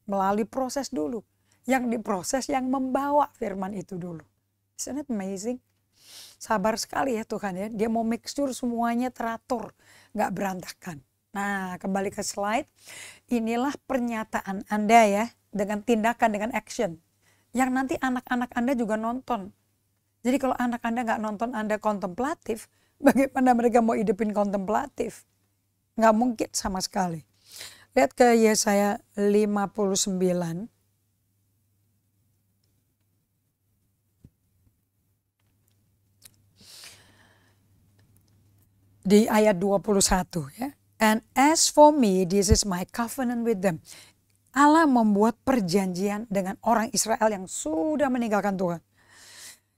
Melalui proses dulu. Yang diproses yang membawa firman itu dulu. Isn't it amazing? Sabar sekali ya Tuhan ya. Dia mau make sure semuanya teratur. Nggak berantakan. Nah, kembali ke slide. Inilah pernyataan Anda ya. Dengan tindakan, dengan action. Yang nanti anak-anak Anda juga nonton. Jadi kalau anak Anda nggak nonton Anda kontemplatif, bagaimana mereka mau hidupin kontemplatif? Nggak mungkin sama sekali. Lihat ke Yesaya 59. Di ayat 21 ya. And as for me, this is my covenant with them. Allah membuat perjanjian dengan orang Israel yang sudah meninggalkan Tuhan.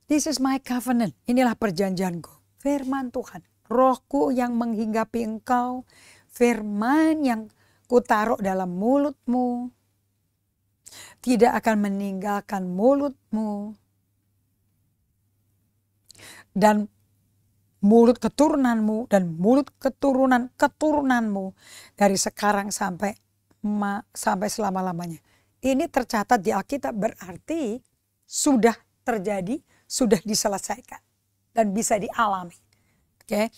This is my covenant. Inilah perjanjianku. Firman Tuhan. Rohku yang menghinggapi engkau. Firman yang kutaruh dalam mulutmu. Tidak akan meninggalkan mulutmu. Dan mulut keturunanmu dan mulut keturunanmu dari sekarang sampai selama-lamanya. Ini tercatat di Alkitab, berarti sudah terjadi, sudah diselesaikan dan bisa dialami. Oke.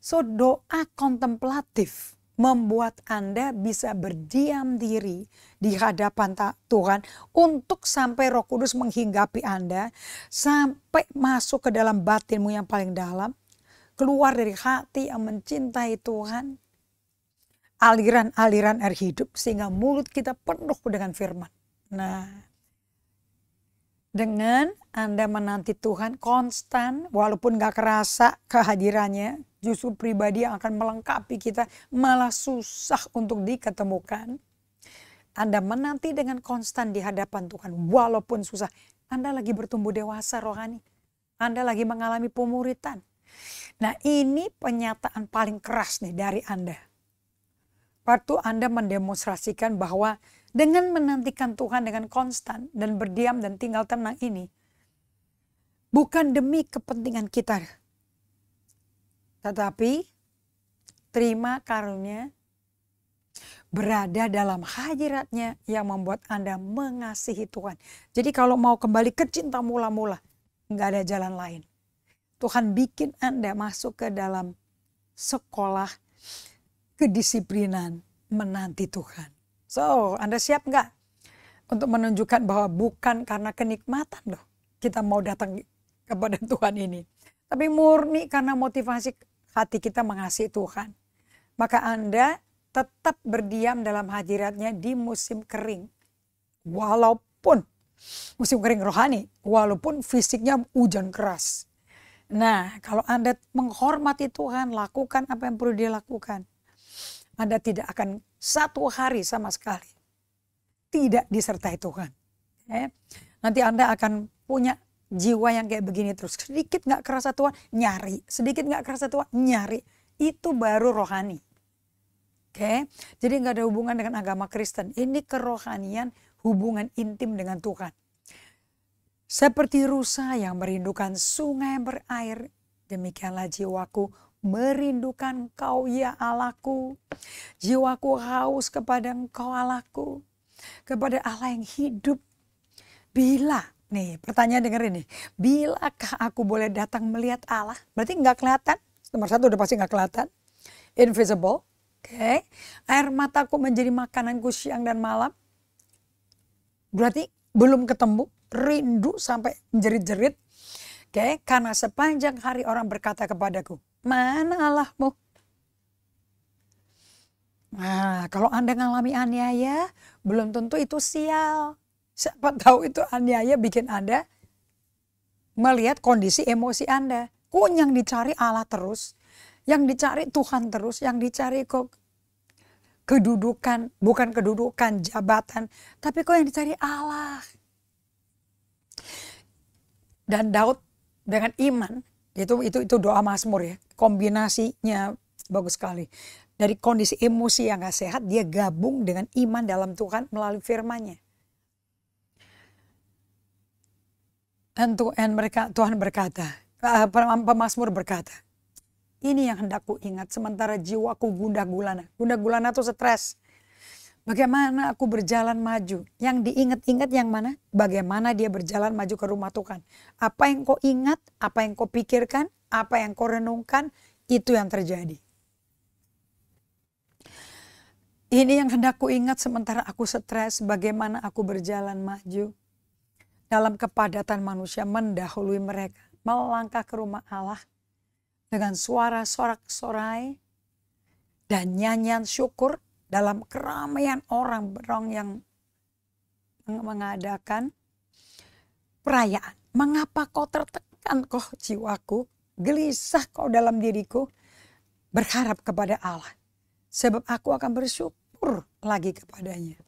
So doa kontemplatif membuat Anda bisa berdiam diri di hadapan Tuhan untuk sampai Roh Kudus menghinggapi Anda, sampai masuk ke dalam batinmu yang paling dalam, keluar dari hati yang mencintai Tuhan, aliran-aliran air hidup, sehingga mulut kita penuh dengan firman. Nah, dengan Anda menanti Tuhan konstan, walaupun gak kerasa kehadirannya, justru pribadi yang akan melengkapi kita malah susah untuk diketemukan. Anda menanti dengan konstan di hadapan Tuhan, walaupun susah. Anda lagi bertumbuh dewasa rohani. Anda lagi mengalami pemuritan. Nah, ini pernyataan paling keras nih dari Anda. Waktu Anda mendemonstrasikan bahwa dengan menantikan Tuhan dengan konstan dan berdiam dan tinggal tenang ini, bukan demi kepentingan kita, tetapi terima karunia berada dalam hadiratnya yang membuat Anda mengasihi Tuhan. Jadi kalau mau kembali ke cinta mula-mula, nggak ada jalan lain. Tuhan bikin Anda masuk ke dalam sekolah kedisiplinan menanti Tuhan. So, Anda siap nggak untuk menunjukkan bahwa bukan karena kenikmatan loh kita mau datang kepada Tuhan ini, tapi murni karena motivasi hati kita mengasihi Tuhan. Maka Anda tetap berdiam dalam hadiratnya di musim kering. Walaupun musim kering rohani, walaupun fisiknya hujan keras. Nah, kalau Anda menghormati Tuhan, lakukan apa yang perlu dilakukan, Anda tidak akan satu hari sama sekali tidak disertai Tuhan. Nanti Anda akan punya jiwa yang kayak begini terus. Sedikit gak kerasa Tuhan, nyari. Sedikit gak kerasa Tuhan, nyari. Itu baru rohani. Jadi gak ada hubungan dengan agama Kristen. Ini kerohanian, hubungan intim dengan Tuhan. Seperti rusa yang merindukan sungai berair, demikianlah jiwaku merindukan Engkau ya Allahku. Jiwaku haus kepada Engkau Allahku, kepada Allah yang hidup. Bila, nih pertanyaan dengerin nih, bilakah aku boleh datang melihat Allah? Berarti nggak kelihatan. Nomor satu udah pasti nggak kelihatan. Invisible. Air mataku menjadi makananku siang dan malam. Berarti belum ketemu, rindu sampai jerit-jerit. Karena sepanjang hari orang berkata kepadaku, mana Allahmu? Nah, kalau Anda ngalami aniaya, belum tentu itu sial. Siapa tahu itu aniaya bikin Anda melihat kondisi emosi Anda. Kok yang dicari Allah terus, yang dicari Tuhan terus, yang dicari kok kedudukan, bukan kedudukan, jabatan, tapi kok yang dicari Allah. Dan Daud dengan iman, itu doa Mazmur ya, kombinasinya bagus sekali. Dari kondisi emosi yang gak sehat, dia gabung dengan iman dalam Tuhan melalui firman-Nya. Tuhan berkata, pemazmur berkata, ini yang hendak ku ingat sementara jiwaku gundah gulana. Gundah gulana itu stres. Bagaimana aku berjalan maju. Yang diingat-ingat yang mana? Bagaimana dia berjalan maju ke rumah Tuhan. Apa yang kau ingat, apa yang kau pikirkan, apa yang kau renungkan, itu yang terjadi. Ini yang hendak ku ingat sementara aku stres, bagaimana aku berjalan maju. Dalam kepadatan manusia mendahului mereka. Melangkah ke rumah Allah. Dengan suara sorak-sorai dan nyanyian syukur. Dalam keramaian orang yang mengadakan perayaan. Mengapa kau tertekan kau jiwaku? Gelisah kau dalam diriku. Berharap kepada Allah. Sebab aku akan bersyukur lagi kepadanya.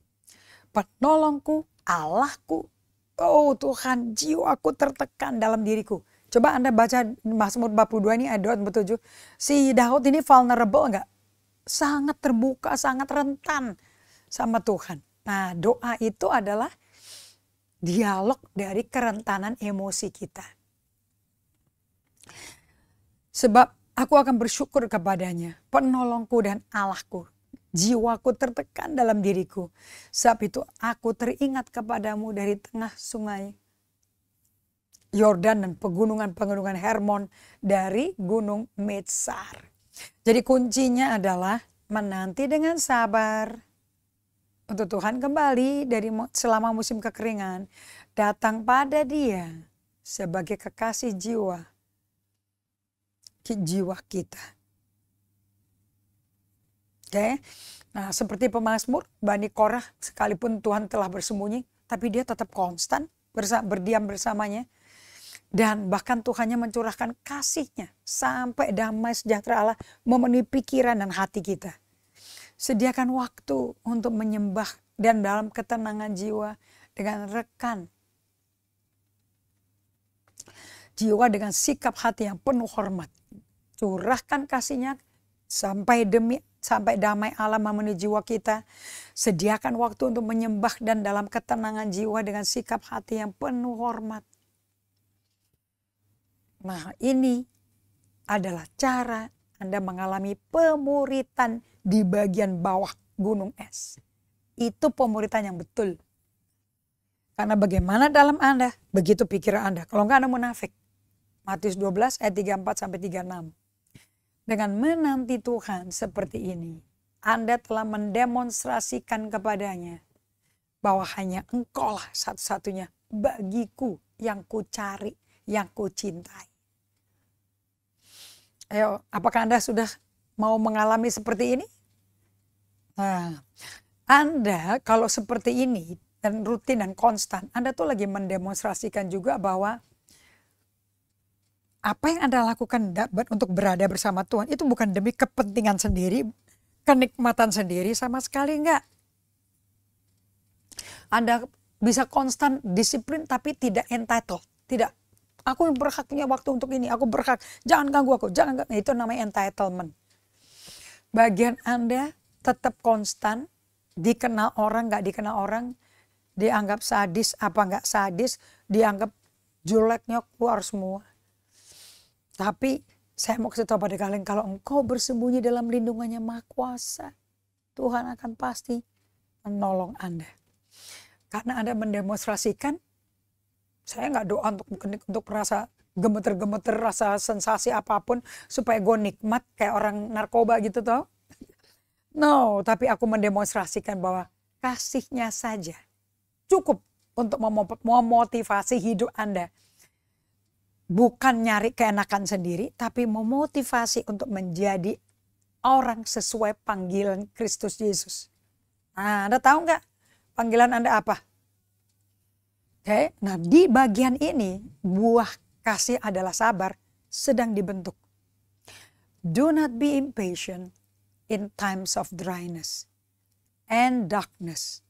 Penolongku, Allahku. Oh Tuhan, jiwaku tertekan dalam diriku. Coba Anda baca Mazmur 42 ini ayat 27. Si Daud ini vulnerable enggak? Sangat terbuka, sangat rentan sama Tuhan. Nah, doa itu adalah dialog dari kerentanan emosi kita. Sebab aku akan bersyukur kepadanya, penolongku dan Allahku. Jiwaku tertekan dalam diriku. Sebab itu aku teringat kepadamu dari tengah sungai Yordan dan pegunungan-pegunungan Hermon, dari gunung Metsar. Jadi kuncinya adalah menanti dengan sabar untuk Tuhan kembali dari selama musim kekeringan, datang pada Dia sebagai kekasih jiwa kita. Oke. Nah, seperti pemazmur Bani Korah, sekalipun Tuhan telah bersembunyi, tapi dia tetap konstan berdiam bersamanya. Dan bahkan Tuhannya mencurahkan kasih-Nya sampai damai sejahtera Allah memenuhi pikiran dan hati kita. Sediakan waktu untuk menyembah dan dalam ketenangan jiwa dengan rekan. Jiwa dengan sikap hati yang penuh hormat. Curahkan kasih-Nya sampai damai Allah memenuhi jiwa kita. Sediakan waktu untuk menyembah dan dalam ketenangan jiwa dengan sikap hati yang penuh hormat. Nah, ini adalah cara Anda mengalami pemuritan di bagian bawah gunung es. Itu pemuritan yang betul. Karena bagaimana dalam Anda, begitu pikiran Anda. Kalau enggak Anda munafik. Matius 12 ayat 34-36. Dengan menanti Tuhan seperti ini, Anda telah mendemonstrasikan kepadanya bahwa hanya Engkaulah satu-satunya bagiku yang kucari, yang kucintai. Ayo, apakah Anda sudah mau mengalami seperti ini? Nah, Anda kalau seperti ini dan rutin dan konstan, Anda tuh lagi mendemonstrasikan juga bahwa apa yang Anda lakukan untuk berada bersama Tuhan itu bukan demi kepentingan sendiri, kenikmatan sendiri, sama sekali enggak. Anda bisa konstan disiplin tapi tidak entitled, tidak. Aku berhak punya waktu untuk ini, aku berhak, jangan ganggu aku, jangan ganggu. Itu namanya entitlement. Bagian Anda tetap konstan, dikenal orang, gak dikenal orang, dianggap sadis, apa gak sadis, dianggap jeleknya keluar semua. Tapi saya mau kasih tahu pada kalian, kalau engkau bersembunyi dalam lindungannya Maha Kuasa, Tuhan akan pasti menolong Anda. Karena Anda mendemonstrasikan, saya nggak doa untuk merasa gemeter-gemeter, rasa sensasi apapun supaya gue nikmat kayak orang narkoba gitu toh. No, tapi aku mendemonstrasikan bahwa kasih-Nya saja cukup untuk memotivasi hidup Anda. Bukan nyari keenakan sendiri, tapi memotivasi untuk menjadi orang sesuai panggilan Kristus Yesus. Nah, Anda tahu nggak panggilan Anda apa? Oke, nah di bagian ini buah kasih adalah sabar sedang dibentuk. Do not be impatient in times of dryness and darkness.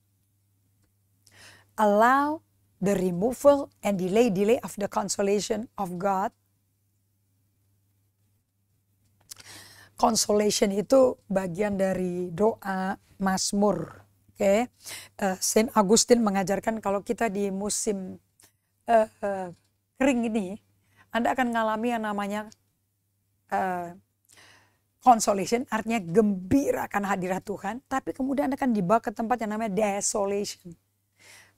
Allow the removal and delay of the consolation of God. Consolation itu bagian dari doa Mazmur. Oke, Saint Augustine mengajarkan kalau kita di musim kering ini, Anda akan mengalami yang namanya consolation, artinya gembira akan hadirat Tuhan. Tapi kemudian Anda akan dibawa ke tempat yang namanya desolation.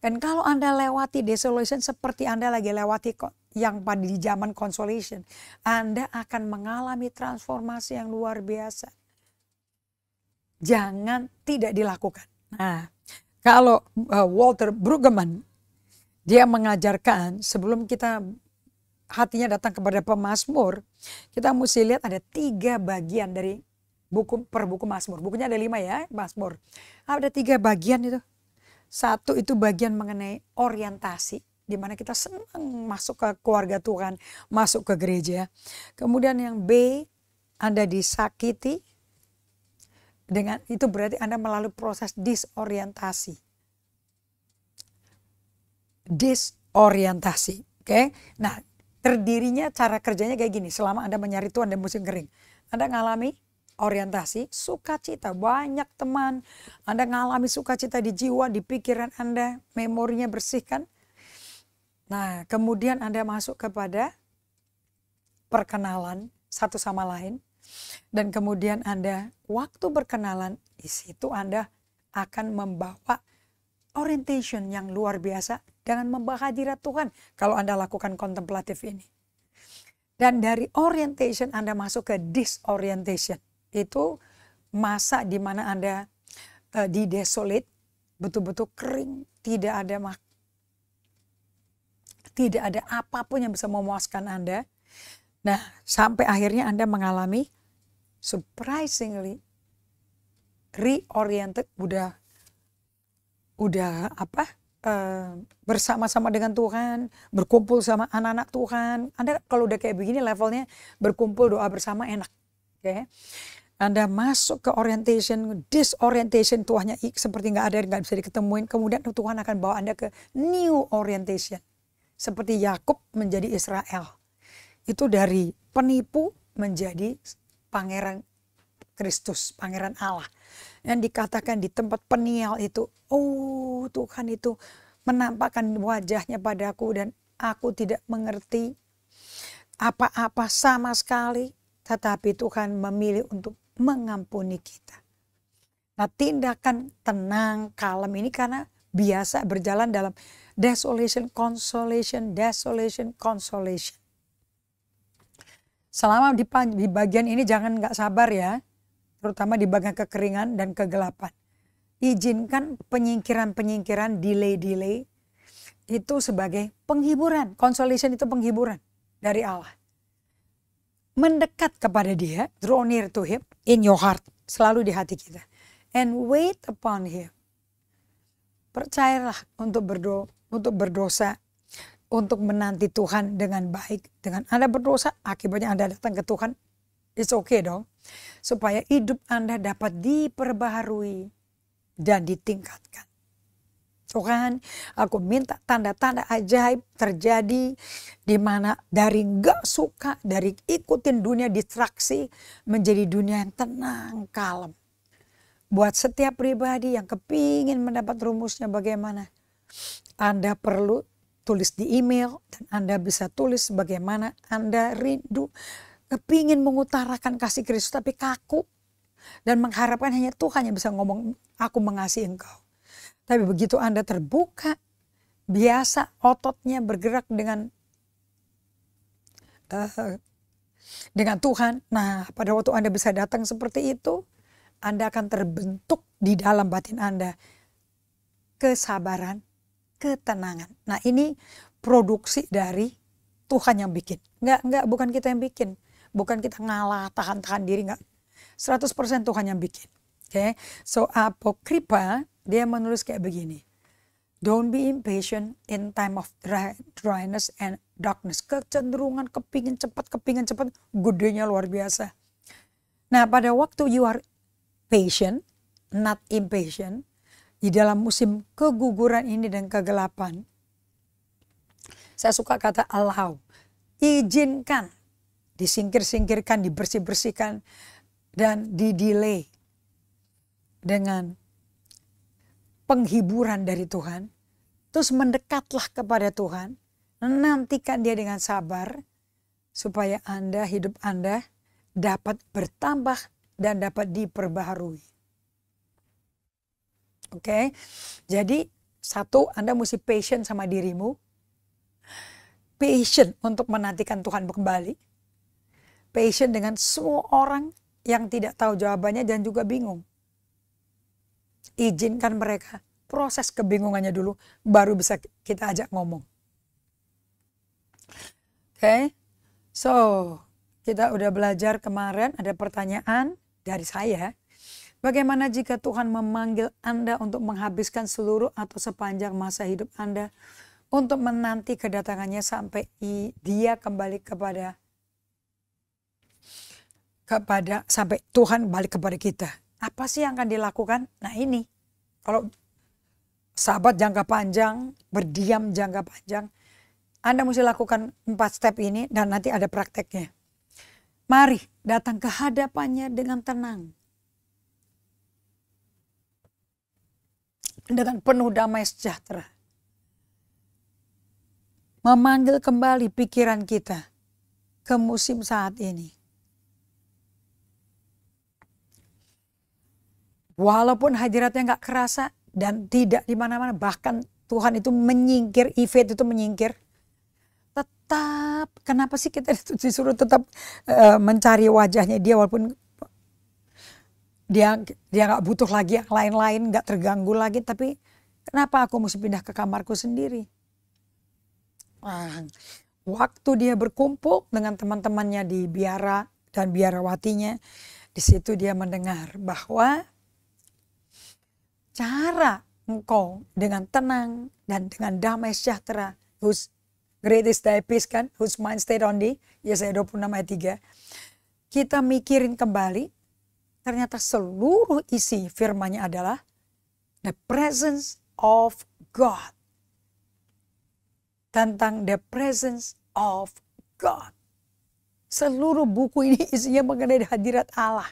Dan kalau Anda lewati desolation seperti Anda lagi lewati yang pada di zaman consolation, Anda akan mengalami transformasi yang luar biasa. Jangan tidak dilakukan. Nah, kalau Walter Brueggemann, dia mengajarkan sebelum kita hatinya datang kepada pemazmur, kita mesti lihat ada 3 bagian dari buku Mazmur. Bukunya ada 5 ya, Mazmur. Ada 3 bagian itu. 1 itu bagian mengenai orientasi, di mana kita senang masuk ke keluarga Tuhan, masuk ke gereja. Kemudian yang B, Anda disakiti. Dengan itu berarti Anda melalui proses disorientasi. Oke. Nah, terdirinya cara kerjanya kayak gini. Selama Anda mencari Tuhan dan musim kering, Anda ngalami orientasi, sukacita, banyak teman. Anda ngalami sukacita di jiwa, di pikiran Anda, memorinya bersihkan. Nah, kemudian Anda masuk kepada perkenalan satu sama lain. Dan kemudian Anda waktu berkenalan, di situ Anda akan membawa orientation yang luar biasa dengan membawa hadirat Tuhan kalau Anda lakukan kontemplatif ini. Dan dari orientation Anda masuk ke disorientation. Itu masa di mana Anda di desolate, betul-betul kering, tidak ada apapun yang bisa memuaskan Anda. Nah, sampai akhirnya Anda mengalami surprisingly reoriented, bersama-sama dengan Tuhan, berkumpul sama anak-anak Tuhan. Anda kalau udah kayak begini levelnya, berkumpul doa bersama enak. Okay? Anda masuk ke orientation, disorientation, Tuhannya seperti nggak ada, nggak bisa diketemuin. Kemudian Tuhan akan bawa Anda ke new orientation. Seperti Yakub menjadi Israel. Itu dari penipu menjadi pangeran Kristus, pangeran Allah. Yang dikatakan di tempat penial itu, oh Tuhan itu menampakkan wajahnya padaku dan aku tidak mengerti apa-apa sama sekali. Tetapi Tuhan memilih untuk mengampuni kita. Nah, tindakan tenang, kalem ini karena biasa berjalan dalam desolation, consolation, desolation, consolation. Selama di bagian ini jangan nggak sabar ya, terutama di bagian kekeringan dan kegelapan. Izinkan penyingkiran-penyingkiran, delay-delay itu sebagai penghiburan. Consolation itu penghiburan dari Allah. Mendekat kepada Dia, draw near to Him in your heart, selalu di hati kita. And wait upon Him. Percayalah untuk berdosa, untuk menanti Tuhan dengan baik. Dengan Anda berdosa, akibatnya Anda datang ke Tuhan, it's okay dong. Supaya hidup Anda dapat diperbaharui dan ditingkatkan. Tuhan, aku minta tanda-tanda ajaib terjadi di mana dari gak suka, dari ikutin dunia distraksi menjadi dunia yang tenang, kalem. Buat setiap pribadi yang kepingin mendapat rumusnya bagaimana, Anda perlu tulis di email dan Anda bisa tulis bagaimana Anda rindu, kepingin mengutarakan kasih Kristus tapi kaku dan mengharapkan hanya Tuhan yang bisa ngomong, aku mengasihi engkau. Tapi begitu Anda terbuka, biasa ototnya bergerak dengan Tuhan. Nah, pada waktu Anda bisa datang seperti itu, Anda akan terbentuk di dalam batin Anda kesabaran, ketenangan. Nah, ini produksi dari Tuhan yang bikin. Bukan kita yang bikin. Bukan kita ngalah, tahan-tahan diri, enggak. 100% Tuhan yang bikin. Okay? So, Apokripa, dia menulis kayak begini. Don't be impatient in time of dryness and darkness. Kecenderungan kepingin cepat, gedenya luar biasa. Nah, pada waktu you are patient, not impatient, di dalam musim keguguran ini dan kegelapan, saya suka kata allow. Izinkan, disingkir-singkirkan, dibersih-bersihkan, dan di-delay dengan penghiburan dari Tuhan. Terus mendekatlah kepada Tuhan, nantikan Dia dengan sabar, supaya hidup Anda dapat bertambah dan dapat diperbaharui. Oke, jadi satu, Anda mesti patient sama dirimu, patient untuk menantikan Tuhan kembali, patient dengan semua orang yang tidak tahu jawabannya dan juga bingung. Izinkan mereka proses kebingungannya dulu, baru bisa kita ajak ngomong. Oke, so kita udah belajar kemarin, ada pertanyaan dari saya. Bagaimana jika Tuhan memanggil Anda untuk menghabiskan seluruh atau sepanjang masa hidup Anda untuk menanti kedatangannya sampai Dia kembali sampai Tuhan balik kepada kita. Apa sih yang akan dilakukan? Nah ini, kalau sahabat jangka panjang, berdiam jangka panjang, Anda mesti lakukan 4 step ini dan nanti ada prakteknya. Mari datang ke hadapannya dengan tenang. Dengan penuh damai sejahtera. Memanggil kembali pikiran kita ke musim saat ini. Walaupun hadiratnya gak kerasa dan tidak di mana-mana, bahkan Tuhan itu menyingkir, event itu menyingkir. Tetap, kenapa sih kita disuruh tetap mencari wajahnya Dia walaupun Dia gak butuh lagi yang lain-lain, gak terganggu lagi. Tapi kenapa aku mesti pindah ke kamarku sendiri? Waktu dia berkumpul dengan teman-temannya di biara dan biarawatinya, di situ dia mendengar bahwa cara engkau dengan tenang dan dengan damai sejahtera, whose greatest thy peace kan, whose mind stayed on thee, Yesaya 26 ayat 3. Kita mikirin kembali, ternyata seluruh isi firman-Nya adalah the presence of God. Tentang the presence of God. Seluruh buku ini isinya mengenai hadirat Allah.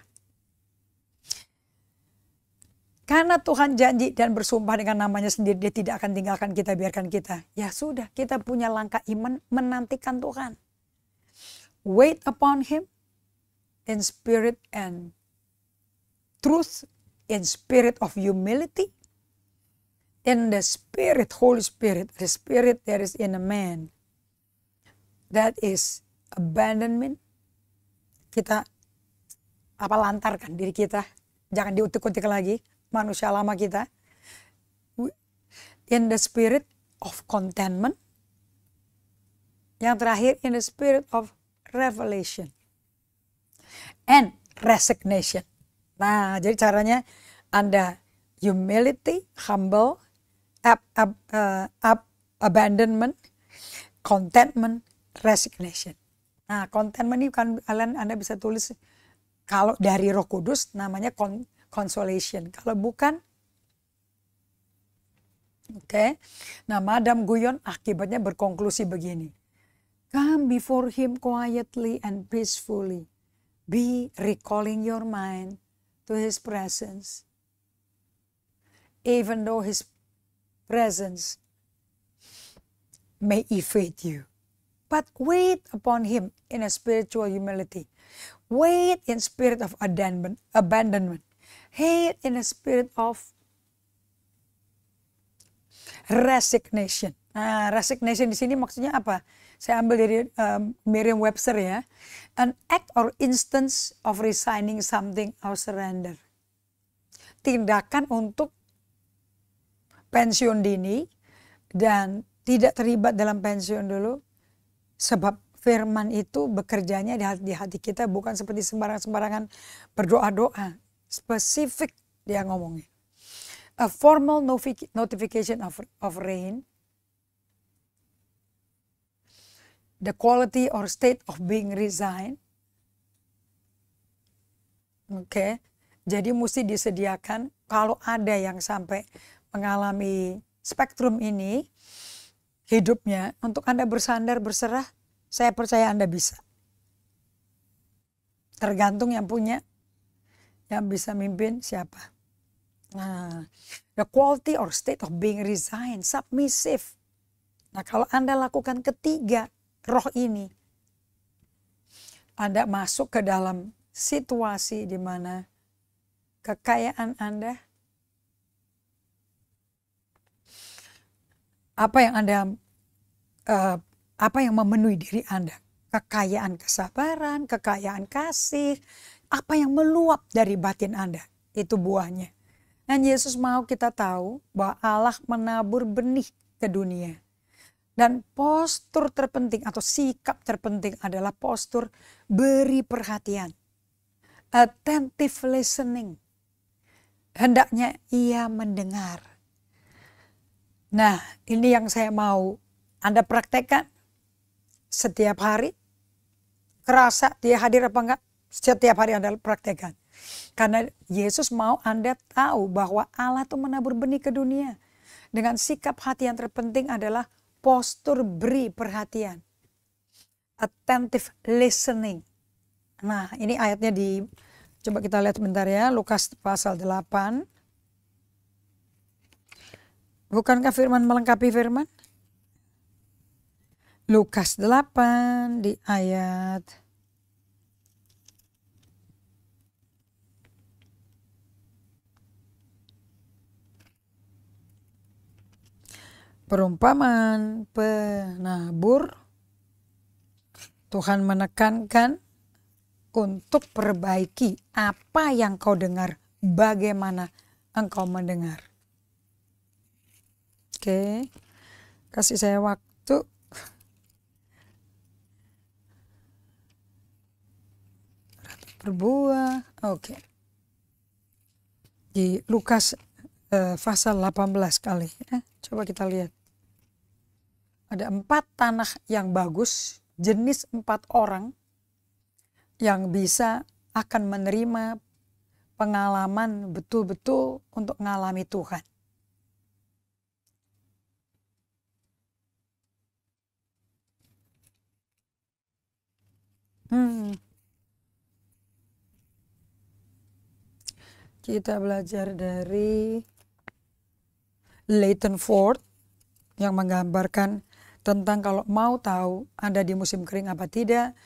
Karena Tuhan janji dan bersumpah dengan namanya sendiri, dia tidak akan tinggalkan kita, biarkan kita. Ya sudah, kita punya langkah iman menantikan Tuhan. Wait upon Him in spirit and truth, in spirit of humility, in the spirit, Holy Spirit, the spirit that is in a man. That is abandonment. Kita lantarkan diri kita, jangan diutik-utik lagi manusia lama kita. In the spirit of contentment. Yang terakhir, in the spirit of revelation and resignation. Nah, jadi caranya Anda humility, humble, abandonment, contentment, resignation. Nah, contentment ini kan Anda bisa tulis kalau dari Roh Kudus namanya consolation. Kalau bukan, oke. Nah, Madam Guyon akibatnya berkonklusi begini. Come before Him quietly and peacefully. Be recalling your mind to His presence. Even though His presence may evade you. But wait upon Him in a spiritual humility. Wait in spirit of abandonment. Wait in a spirit of resignation. Nah, resignation di sini maksudnya apa? Saya ambil dari Merriam-Webster ya. An act or instance of resigning something or surrender. Tindakan untuk pensiun dini dan tidak terlibat dalam pensiun dulu. Sebab firman itu bekerjanya di hati kita bukan seperti sembarangan berdoa-doa. Spesifik dia ngomongnya. A formal notification of rain. The quality or state of being resigned. Oke. Jadi mesti disediakan kalau ada yang sampai mengalami spektrum ini hidupnya, untuk Anda bersandar, berserah, saya percaya Anda bisa. Tergantung yang punya, yang bisa mimpin siapa. Nah, the quality or state of being resigned, submissive. Nah, kalau Anda lakukan ketiga roh ini, Anda masuk ke dalam situasi di mana kekayaan Anda, apa yang memenuhi diri Anda? Kekayaan kesabaran, kekayaan kasih, apa yang meluap dari batin Anda, itu buahnya. Dan Yesus mau kita tahu bahwa Allah menabur benih ke dunia. Dan postur terpenting atau sikap terpenting adalah postur beri perhatian. Attentive listening. Hendaknya ia mendengar. Nah, ini yang saya mau Anda praktekkan setiap hari. Kerasa dia hadir apa enggak? Setiap hari Anda praktekkan. Karena Yesus mau Anda tahu bahwa Allah itu menabur benih ke dunia. Dengan sikap hati yang terpenting adalah postur beri perhatian. Attentive listening. Nah, ini ayatnya coba kita lihat sebentar ya. Lukas pasal 8. Bukankah firman melengkapi firman? Lukas 8 di ayat perumpamaan penabur. Tuhan menekankan untuk perbaiki apa yang kau dengar bagaimana engkau mendengar. Oke, kasih saya waktu. Berbuah, oke. Di Lukas pasal 18 kali. Coba kita lihat. Ada 4 tanah yang bagus, jenis 4 orang yang bisa akan menerima pengalaman betul-betul untuk mengalami Tuhan. Kita belajar dari Leighton Ford yang menggambarkan tentang kalau mau tahu Anda di musim kering apa tidak,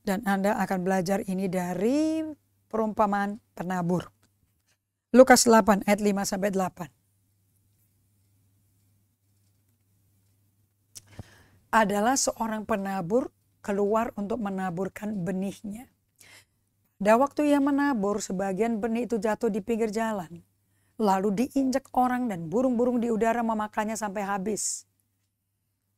dan Anda akan belajar ini dari perumpamaan penabur. Lukas 8 ayat 5 sampai 8. Adalah seorang penabur keluar untuk menaburkan benihnya. Pada waktu ia menabur, sebagian benih itu jatuh di pinggir jalan. Lalu diinjak orang dan burung-burung di udara memakannya sampai habis.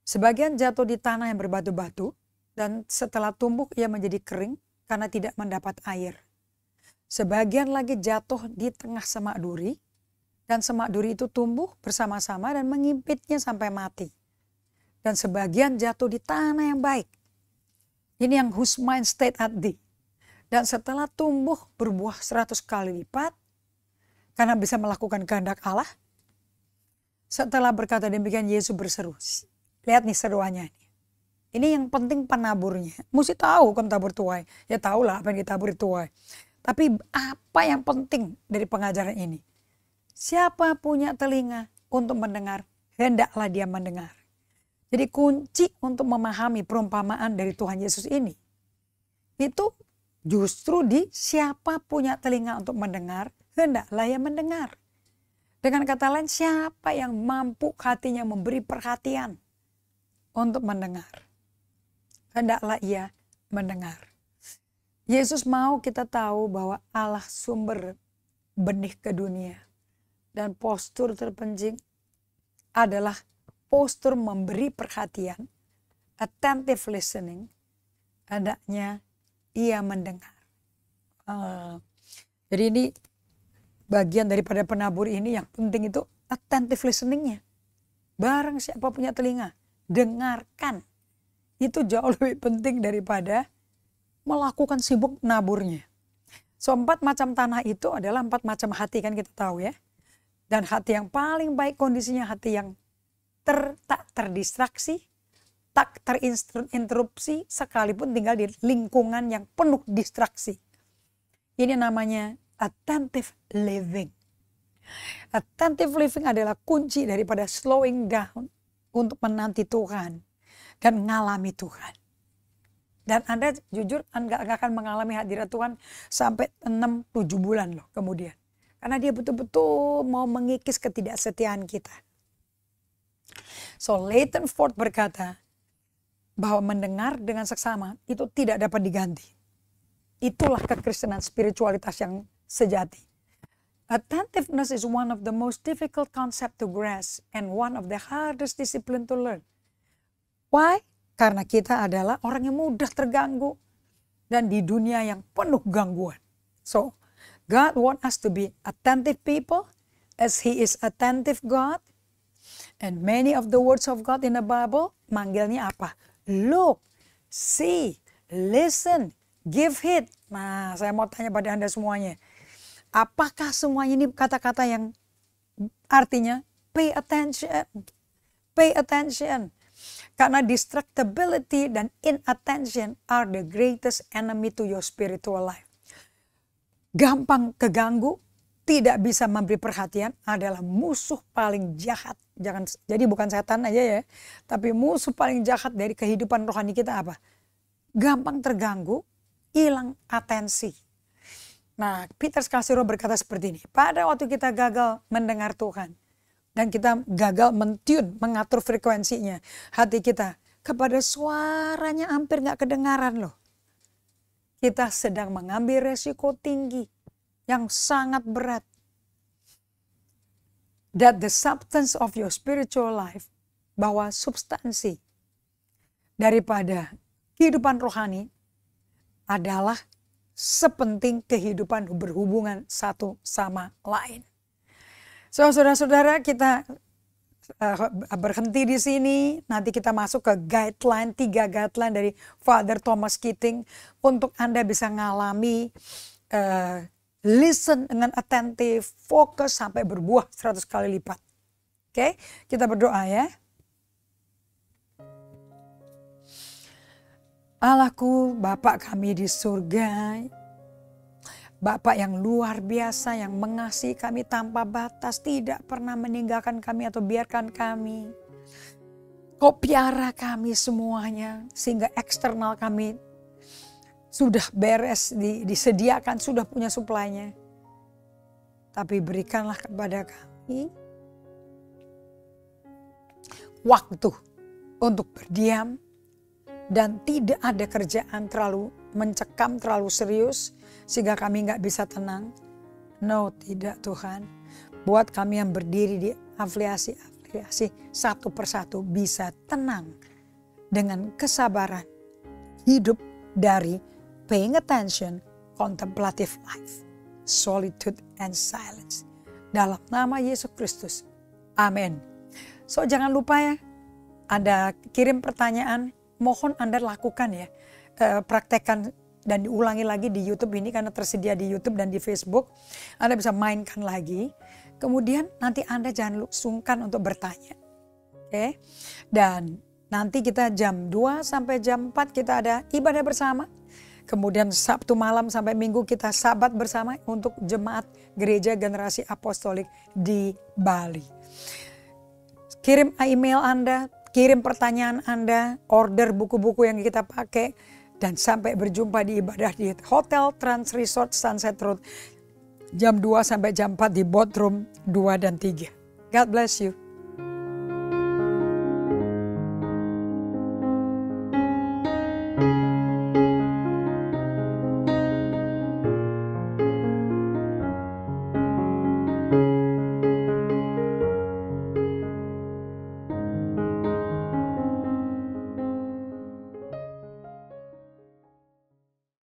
Sebagian jatuh di tanah yang berbatu-batu, dan setelah tumbuh ia menjadi kering karena tidak mendapat air. Sebagian lagi jatuh di tengah semak duri, dan semak duri itu tumbuh bersama-sama dan mengimpitnya sampai mati. Dan sebagian jatuh di tanah yang baik. Ini yang whose mind stayed at thee. Dan setelah tumbuh berbuah 100 kali lipat, karena bisa melakukan kehendak Allah. Setelah berkata demikian, Yesus berseru. Lihat nih seruannya. Ini yang penting penaburnya. Mesti tahu kan tabur tuai. Ya tahulah apa yang ditabur tuai. Tapi apa yang penting dari pengajaran ini? Siapa punya telinga untuk mendengar, hendaklah dia mendengar. Jadi kunci untuk memahami perumpamaan dari Tuhan Yesus ini, itu justru di siapa punya telinga untuk mendengar, hendaklah ia mendengar. Dengan kata lain, siapa yang mampu hatinya memberi perhatian untuk mendengar, hendaklah ia mendengar. Yesus mau kita tahu bahwa Allah sumber benih ke dunia. Dan postur terpenting adalah postur memberi perhatian, attentive listening, hendaknya ia mendengar. Jadi ini bagian daripada penabur ini yang penting itu attentive listeningnya. Barang siapa punya telinga, dengarkan. Itu jauh lebih penting daripada melakukan sibuk naburnya. So 4 macam tanah itu adalah 4 macam hati kan kita tahu ya. Dan hati yang paling baik kondisinya hati yang tak terdistraksi, tak terinterupsi sekalipun tinggal di lingkungan yang penuh distraksi. Ini namanya attentive living. Attentive living adalah kunci daripada slowing down untuk menanti Tuhan dan mengalami Tuhan. Dan Anda jujur nggak akan mengalami hadirat Tuhan sampai 6-7 bulan loh kemudian. Karena dia betul-betul mau mengikis ketidaksetiaan kita. So Leighton Ford berkata bahwa mendengar dengan seksama itu tidak dapat diganti. Itulah kekristenan spiritualitas yang sejati. Attentiveness is one of the most difficult concept to grasp and one of the hardest discipline to learn. Why? Karena kita adalah orang yang mudah terganggu dan di dunia yang penuh gangguan. So, God wants us to be attentive people as He is attentive God. And many of the words of God in the Bible manggilnya apa? Look, see, listen, give heed. Nah, saya mau tanya pada Anda semuanya. Apakah semuanya ini kata-kata yang artinya pay attention? Pay attention. Karena distractibility dan inattention are the greatest enemy to your spiritual life. Gampang keganggu, tidak bisa memberi perhatian adalah musuh paling jahat. Jadi bukan setan aja ya, tapi musuh paling jahat dari kehidupan rohani kita apa? Gampang terganggu, hilang atensi. Nah, Peter Scarsero berkata seperti ini. Pada waktu kita gagal mendengar Tuhan dan kita gagal mentune, mengatur frekuensinya hati kita kepada suaranya hampir nggak kedengaran loh. Kita sedang mengambil resiko tinggi yang sangat berat. That the substance of your spiritual life, bahwa substansi daripada kehidupan rohani adalah sepenting kehidupan berhubungan satu sama lain. So, saudara-saudara, kita berhenti di sini. Nanti kita masuk ke guideline, 3 guideline dari Father Thomas Keating untuk Anda bisa ngalami listen dengan attentif, fokus sampai berbuah 100 kali lipat. Oke, kita berdoa ya. Allahku, Bapa kami di surga, Bapa yang luar biasa, yang mengasihi kami tanpa batas, tidak pernah meninggalkan kami atau biarkan kami. Kau piara kami semuanya, sehingga eksternal kami sudah beres, disediakan, sudah punya suplainya. Tapi berikanlah kepada kami waktu untuk berdiam, dan tidak ada kerjaan terlalu mencekam, terlalu serius, sehingga kami nggak bisa tenang. No, tidak Tuhan. Buat kami yang berdiri di afiliasi satu persatu bisa tenang dengan kesabaran, hidup dari paying attention, contemplative life, solitude and silence. Dalam nama Yesus Kristus. Amin. So jangan lupa ya, Anda kirim pertanyaan, mohon Anda lakukan ya. Praktekkan dan diulangi lagi di YouTube ini karena tersedia di YouTube dan di Facebook. Anda bisa mainkan lagi. Kemudian nanti Anda jangan sungkan untuk bertanya. Oke. Dan nanti kita jam 2 sampai jam 4 kita ada ibadah bersama. Kemudian Sabtu malam sampai Minggu kita sabat bersama untuk jemaat Gereja Generasi Apostolik di Bali. Kirim email Anda, kirim pertanyaan Anda, order buku-buku yang kita pakai, dan sampai berjumpa di ibadah di Hotel Trans Resort Sunset Road jam 2 sampai jam 4 di Boardroom 2 dan 3. God bless you.